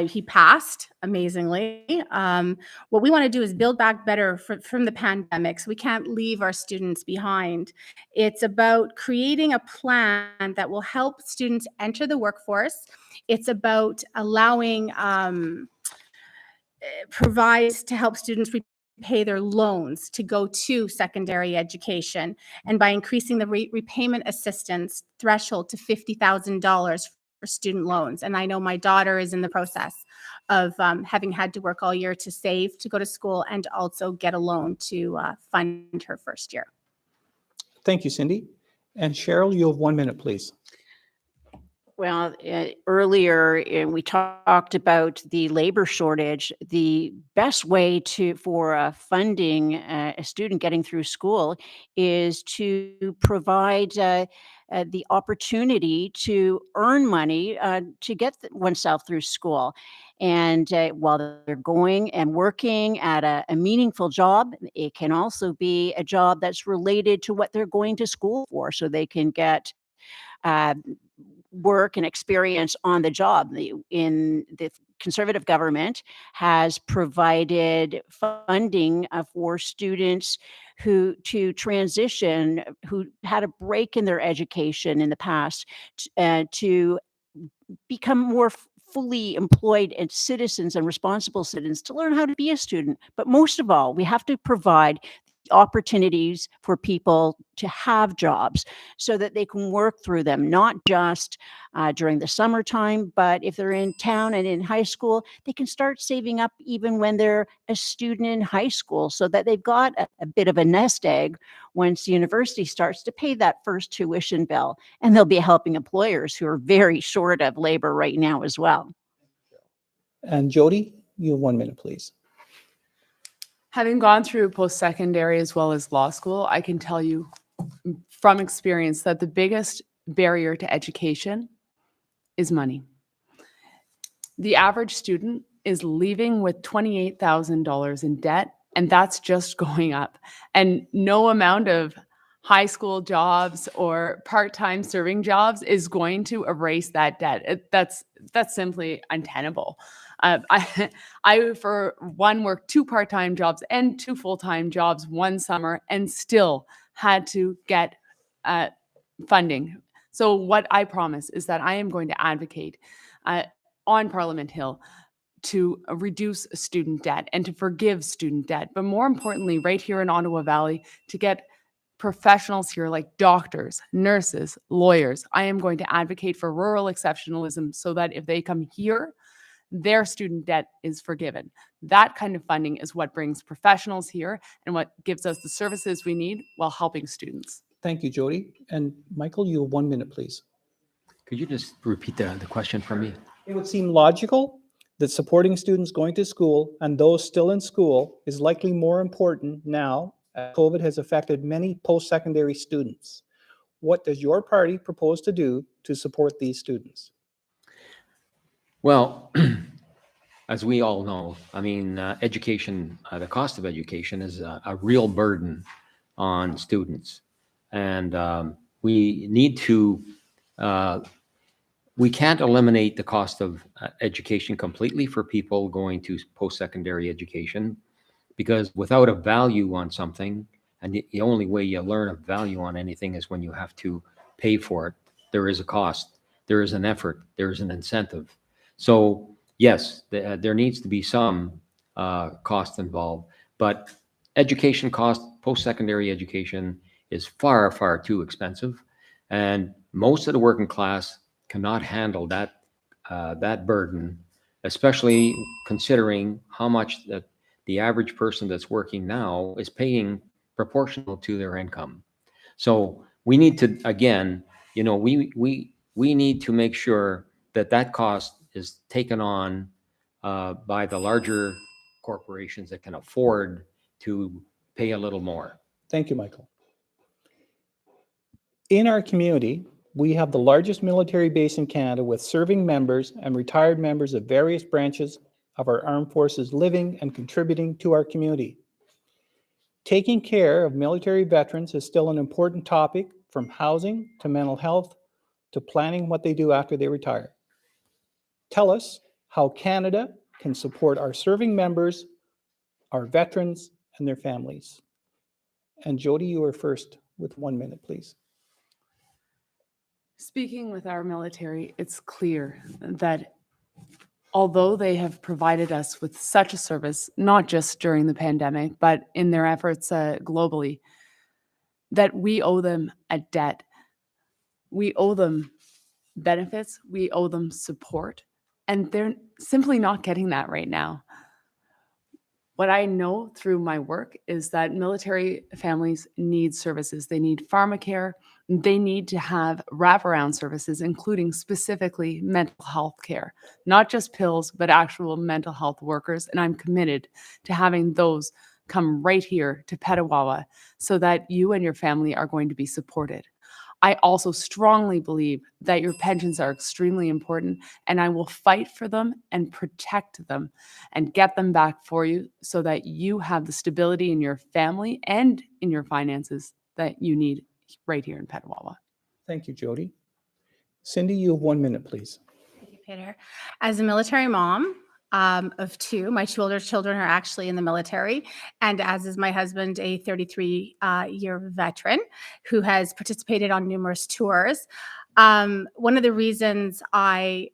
He passed amazingly. What we want to do is build back better from the pandemic. So we can't leave our students behind. It's about creating a plan that will help students enter the workforce. It's about allowing provides to help students repay their loans to go to secondary education, and by increasing the repayment assistance threshold to $50,000 for student loans. And I know my daughter is in the process of having had to work all year to save to go to school and also get a loan to fund her first year. Thank you, Cindy. And Cheryl, you have 1 minute, please. Well, earlier we talked about the labor shortage. The best way for funding a student getting through school is to provide the opportunity to earn money to get oneself through school. And while they're going and working at a meaningful job, it can also be a job that's related to what they're going to school for, so they can get work and experience on the job. In the Conservative government has provided funding for students who transition, who had a break in their education in the past, to become more fully employed and citizens and responsible citizens, to learn how to be a student. But most of all, we have to provide opportunities for people to have jobs so that they can work through them, not just during the summertime, but if they're in town and in high school, they can start saving up even when they're a student in high school, so that they've got a bit of a nest egg once the university starts to pay that first tuition bill. And they'll be helping employers who are very short of labor right now as well. And Jody, you have 1 minute, please. Having gone through post-secondary as well as law school, I can tell you from experience that the biggest barrier to education is money. The average student is leaving with $28,000 in debt, and that's just going up. And no amount of high school jobs or part-time serving jobs is going to erase that debt. That's simply untenable. I, for one, worked 2 part-time jobs and 2 full-time jobs one summer and still had to get funding. So what I promise is that I am going to advocate on Parliament Hill to reduce student debt and to forgive student debt, but more importantly, right here in Ottawa Valley, to get professionals here like doctors, nurses, lawyers. I am going to advocate for rural exceptionalism so that if they come here, their student debt is forgiven. That kind of funding is what brings professionals here and what gives us the services we need while helping students. Thank you, Jody. And Michael, you have 1 minute, please. Could you just repeat the question for me? It would seem logical that supporting students going to school and those still in school is likely more important now as COVID has affected many post-secondary students. What does your party propose to do to support these students? Well, as we all know, I mean, education, the cost of education is a real burden on students. And we need to, we can't eliminate the cost of education completely for people going to post-secondary education, because without a value on something, and the only way you learn a value on anything is when you have to pay for it, there is a cost, there is an effort, there is an incentive. So yes, there needs to be some cost involved, but education cost, post-secondary education is far, far too expensive. And most of the working class cannot handle that burden, especially considering how much the average person that's working now is paying proportional to their income. So we need to, again, you know, we need to make sure that cost is taken on by the larger corporations that can afford to pay a little more. Thank you, Michael. In our community, we have the largest military base in Canada with serving members and retired members of various branches of our armed forces living and contributing to our community. Taking care of military veterans is still an important topic, from housing to mental health to planning what they do after they retire. Tell us how Canada can support our serving members, our veterans, and their families. And Jody, you are first with 1 minute, please. Speaking with our military, it's clear that although they have provided us with such a service, not just during the pandemic, but in their efforts globally, that we owe them a debt. We owe them benefits, we owe them support, and they're simply not getting that right now. What I know through my work is that military families need services. They need pharmacare. They need to have wraparound services, including specifically mental health care, not just pills, but actual mental health workers. And I'm committed to having those come right here to Petawawa so that you and your family are going to be supported. I also strongly believe that your pensions are extremely important, and I will fight for them and protect them and get them back for you so that you have the stability in your family and in your finances that you need right here in Petawawa. Thank you, Jody. Cindy, you have 1 minute, please. Thank you, Peter. As a military mom of two, my two older children are actually in the military, and as is my husband, a 33-year veteran who has participated on numerous tours. One of the reasons I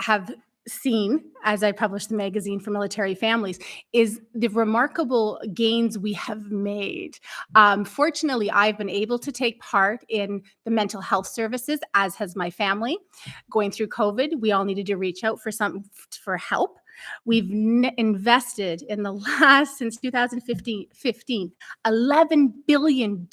have seen, as I published the magazine for military families, is the remarkable gains we have made. Fortunately, I've been able to take part in the mental health services, as has my family. Going through COVID, we all needed to reach out for help. We've invested in the last, since 2015, $11 billion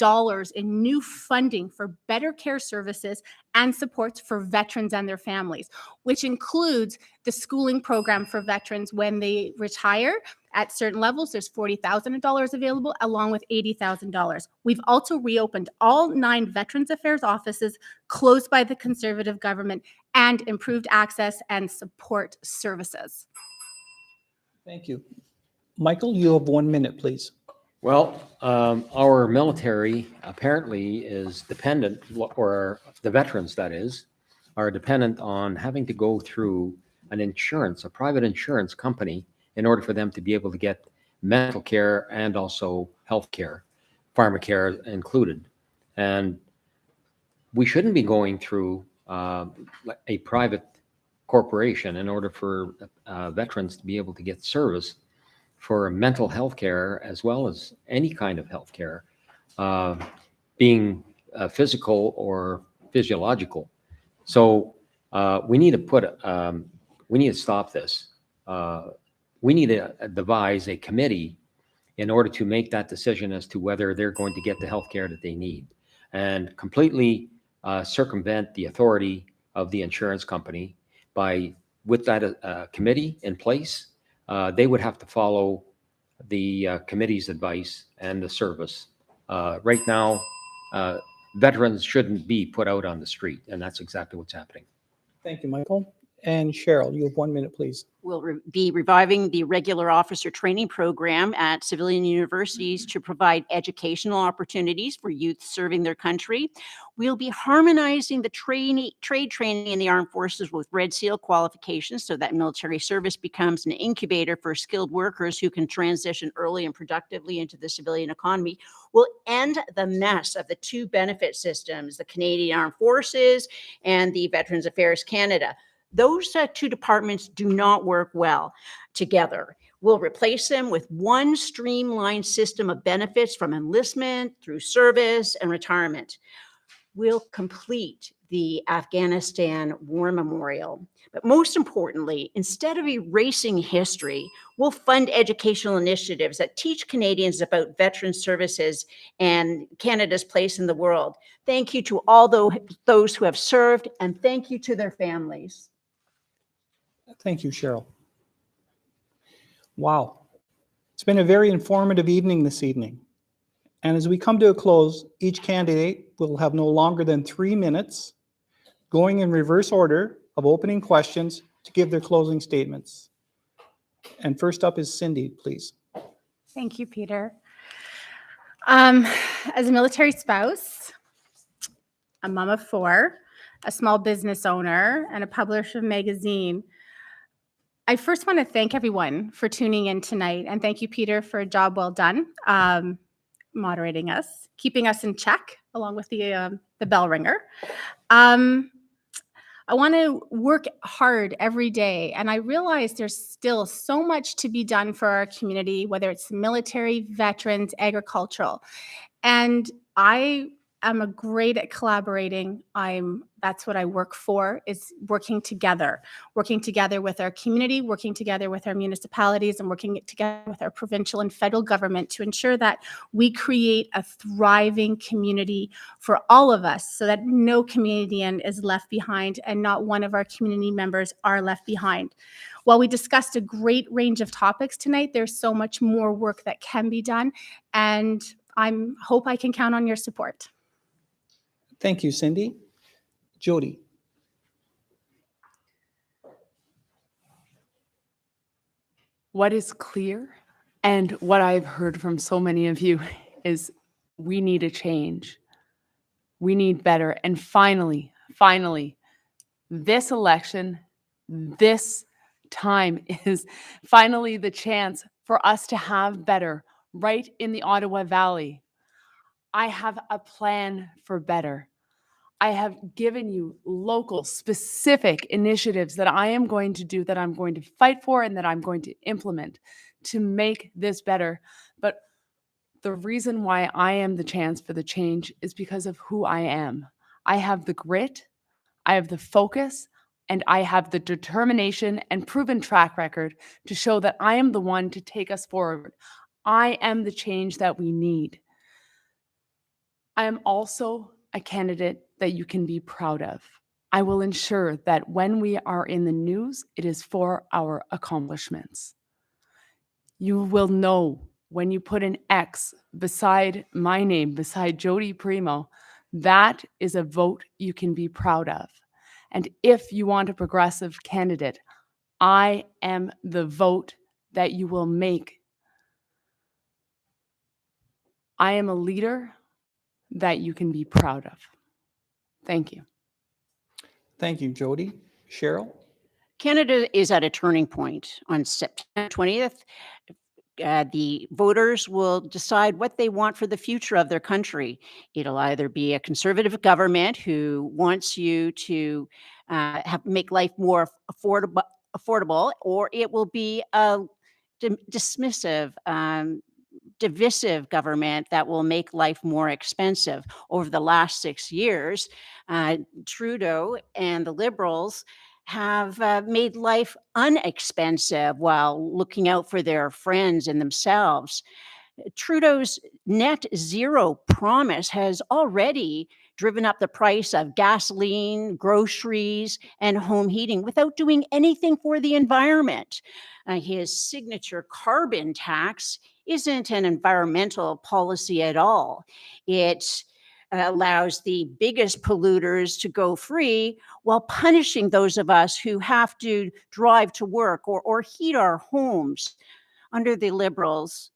in new funding for better care services and supports for veterans and their families, which includes the schooling program for veterans when they retire. At certain levels, there's $40,000 available, along with $80,000. We've also reopened all 9 Veterans Affairs offices closed by the Conservative government and improved access and support services. Thank you. Michael, you have 1 minute, please. Well, our military apparently is dependent, or the veterans, that is, are dependent on having to go through an insurance, a private insurance company, in order for them to be able to get medical care and also health care, pharmacare included. And we shouldn't be going through a private corporation in order for veterans to be able to get service for mental health care as well as any kind of health care, being physical or physiological. So we need to stop this. We need to devise a committee in order to make that decision as to whether they're going to get the health care that they need, and completely circumvent the authority of the insurance company with that committee in place. They would have to follow the committee's advice and the service. Right now, veterans shouldn't be put out on the street, and that's exactly what's happening. Thank you, Michael. And Cheryl, you have 1 minute, please. We'll be reviving the regular officer training program at civilian universities to provide educational opportunities for youth serving their country. We'll be harmonizing the trade training in the armed forces with Red Seal qualifications so that military service becomes an incubator for skilled workers who can transition early and productively into the civilian economy. We'll end the mess of the two benefit systems, the Canadian Armed Forces and the Veterans Affairs Canada. Those two departments do not work well together. We'll replace them with one streamlined system of benefits from enlistment through service and retirement. We'll complete the Afghanistan War Memorial. But most importantly, instead of erasing history, we'll fund educational initiatives that teach Canadians about veteran services and Canada's place in the world. Thank you to all those who have served, and thank you to their families. Thank you, Cheryl. Wow. It's been a very informative evening this evening. And as we come to a close, each candidate will have no longer than 3 minutes, going in reverse order of opening questions to give their closing statements. And first up is Cindy, please. Thank you, Peter. As a military spouse, a mom of 4, a small business owner, and a publisher of a magazine, I first want to thank everyone for tuning in tonight. And thank you, Peter, for a job well done, moderating us, keeping us in check, along with the bell ringer. I want to work hard every day, and I realize there's still so much to be done for our community, whether it's military, veterans, agricultural. And I am great at collaborating. That's what I work for, is working together with our community, working together with our municipalities, and working together with our provincial and federal government to ensure that we create a thriving community for all of us, so that no Canadian is left behind and not one of our community members are left behind. While we discussed a great range of topics tonight, there's so much more work that can be done, and I hope I can count on your support. Thank you, Cindy. Jody. What is clear, and what I've heard from so many of you, is we need a change. We need better. And finally, this election, this time is finally the chance for us to have better right in the Ottawa Valley. I have a plan for better. I have given you local, specific initiatives that I am going to do, that I'm going to fight for, and that I'm going to implement to make this better. But the reason why I am the chance for the change is because of who I am. I have the grit, I have the focus, and I have the determination and proven track record to show that I am the one to take us forward. I am the change that we need. I am also a candidate that you can be proud of. I will ensure that when we are in the news, it is for our accomplishments. You will know when you put an X beside my name, beside Jody Primo, that is a vote you can be proud of. And if you want a progressive candidate, I am the vote that you will make. I am a leader that you can be proud of. Thank you. Thank you, Jody. Cheryl? Canada is at a turning point. On September 20th, the voters will decide what they want for the future of their country. It'll either be a conservative government who wants you to make life more affordable, or it will be a dismissive, divisive government that will make life more expensive. Over the last 6 years, Trudeau and the Liberals have made life unexpensive while looking out for their friends and themselves. Trudeau's net zero promise has already driven up the price of gasoline, groceries, and home heating without doing anything for the environment. His signature carbon tax isn't an environmental policy at all. It allows the biggest polluters to go free while punishing those of us who have to drive to work or heat our homes. Under the Liberals,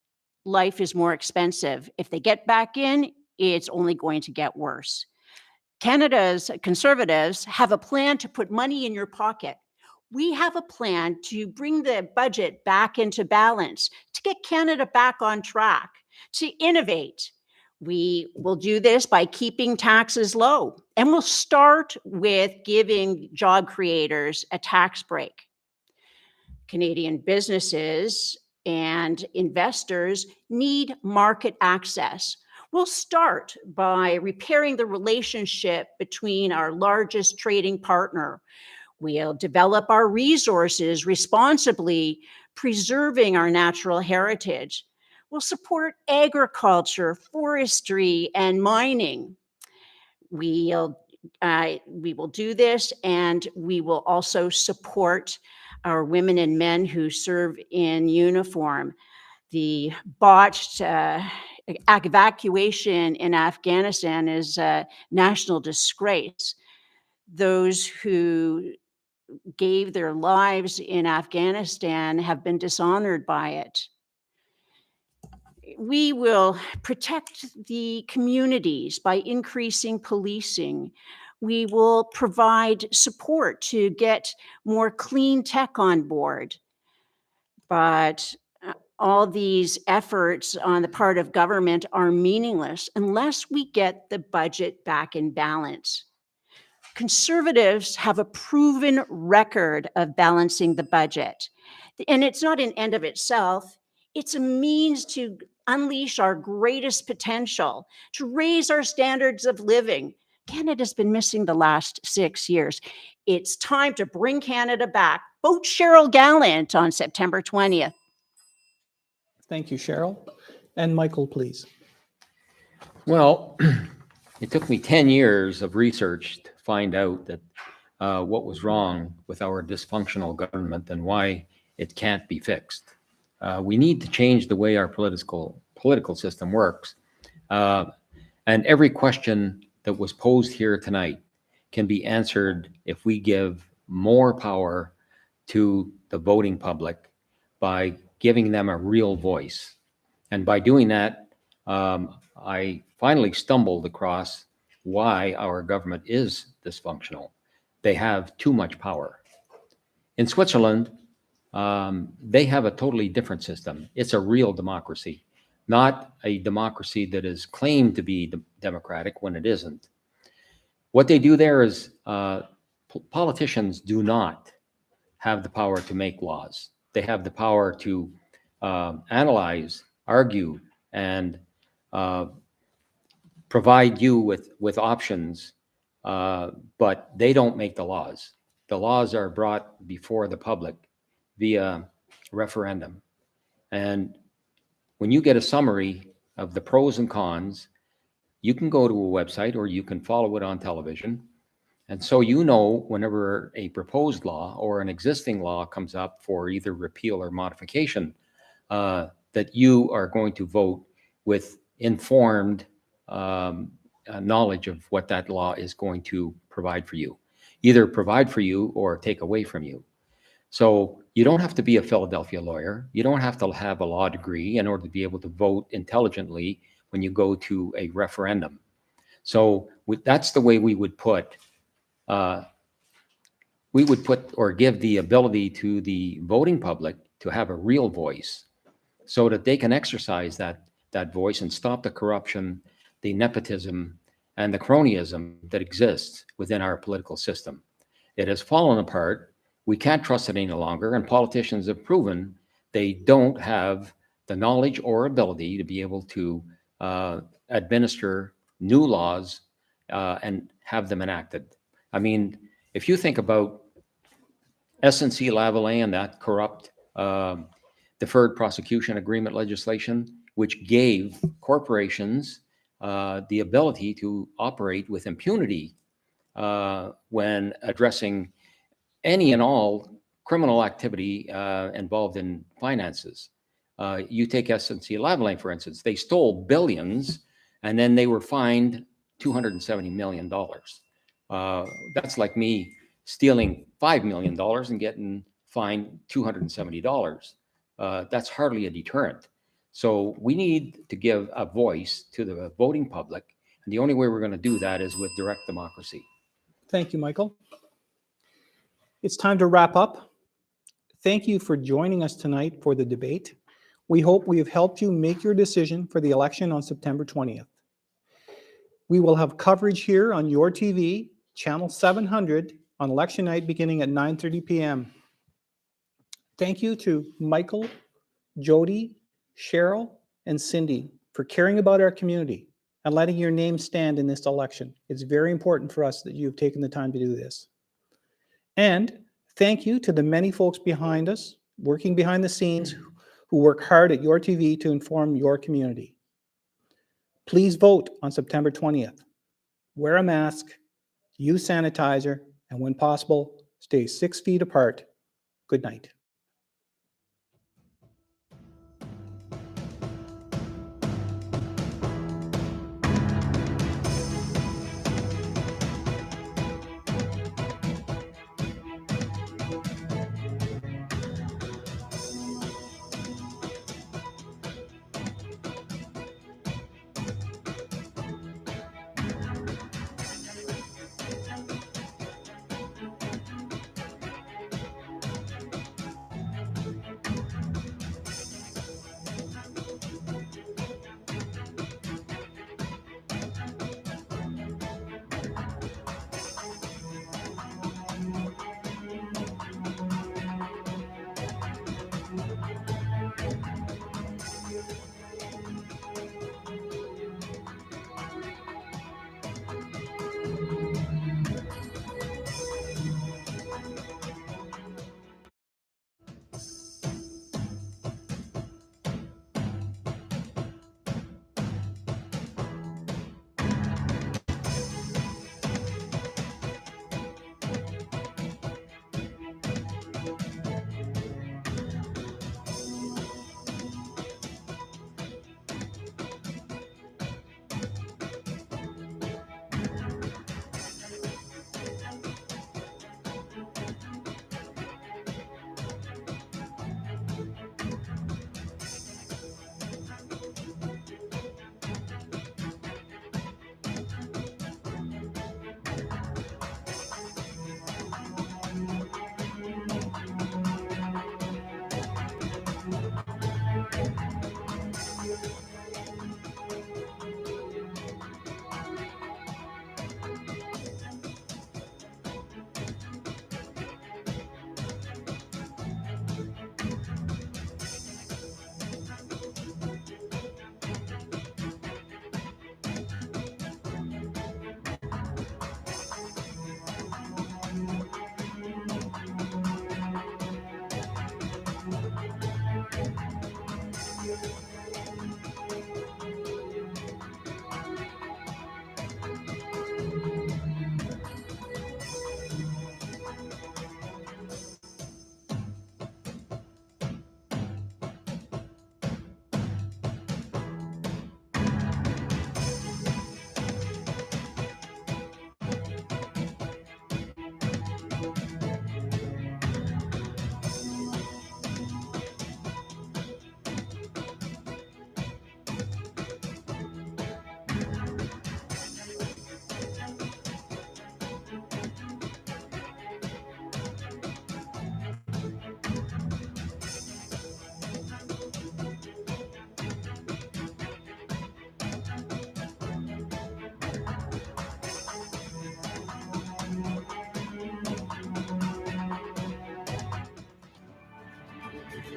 life is more expensive. If they get back in, it's only going to get worse. Canada's Conservatives have a plan to put money in your pocket. We have a plan to bring the budget back into balance, to get Canada back on track, to innovate. We will do this by keeping taxes low, and we'll start with giving job creators a tax break. Canadian businesses and investors need market access. We'll start by repairing the relationship between our largest trading partner. We'll develop our resources responsibly, preserving our natural heritage. We'll support agriculture, forestry, and mining. We will do this, and we will also support our women and men who serve in uniform. The botched evacuation in Afghanistan is a national disgrace. Those who gave their lives in Afghanistan have been dishonored by it. We will protect the communities by increasing policing. We will provide support to get more clean tech on board. But all these efforts on the part of government are meaningless unless we get the budget back in balance. Conservatives have a proven record of balancing the budget. And it's not an end of itself. It's a means to unleash our greatest potential, to raise our standards of living. Canada's been missing the last 6 years. It's time to bring Canada back. Vote Cheryl Gallant on September 20th. Thank you, Cheryl. And Michael, please. Well, it took me 10 years of research to find out that what was wrong with our dysfunctional government and why it can't be fixed. We need to change the way our political system works. And every question that was posed here tonight can be answered if we give more power to the voting public by giving them a real voice. And by doing that, I finally stumbled across why our government is dysfunctional. They have too much power. In Switzerland, they have a totally different system. It's a real democracy, not a democracy that is claimed to be democratic when it isn't. What they do there is politicians do not have the power to make laws. They have the power to analyze, argue, and provide you with options, but they don't make the laws. The laws are brought before the public via referendum. And when you get a summary of the pros and cons, you can go to a website or you can follow it on television. And so you know whenever a proposed law or an existing law comes up for either repeal or modification, that you are going to vote with informed knowledge of what that law is going to provide for you. Either provide for you or take away from you. So you don't have to be a Philadelphia lawyer. You don't have to have a law degree in order to be able to vote intelligently when you go to a referendum. So that's the way we would put or give the ability to the voting public to have a real voice so that they can exercise that voice and stop the corruption, the nepotism, and the cronyism that exists within our political system. It has fallen apart. We can't trust it any longer, and politicians have proven they don't have the knowledge or ability to be able to administer new laws and have them enacted. I mean, if you think about SNC-Lavalin and that corrupt deferred prosecution agreement legislation, which gave corporations the ability to operate with impunity when addressing any and all criminal activity involved in finances. You take SNC-Lavalin, for instance, they stole billions and then they were fined $270 million. That's like me stealing $5 million and getting fined $270. That's hardly a deterrent. So we need to give a voice to the voting public. And the only way we're going to do that is with direct democracy. Thank you, Michael. It's time to wrap up. Thank you for joining us tonight for the debate. We hope we have helped you make your decision for the election on September 20th. We will have coverage here on YourTV, channel 700, on election night beginning at 9:30 p.m. Thank you to Michael, Jody, Cheryl, and Cindy for caring about our community and letting your name stand in this election. It's very important for us that you've taken the time to do this. And thank you to the many folks behind us, working behind the scenes, who work hard at YourTV to inform your community. Please vote on September 20th. Wear a mask, use sanitizer, and when possible, stay 6 feet apart. Good night.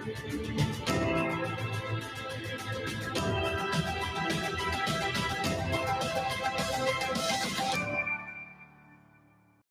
you.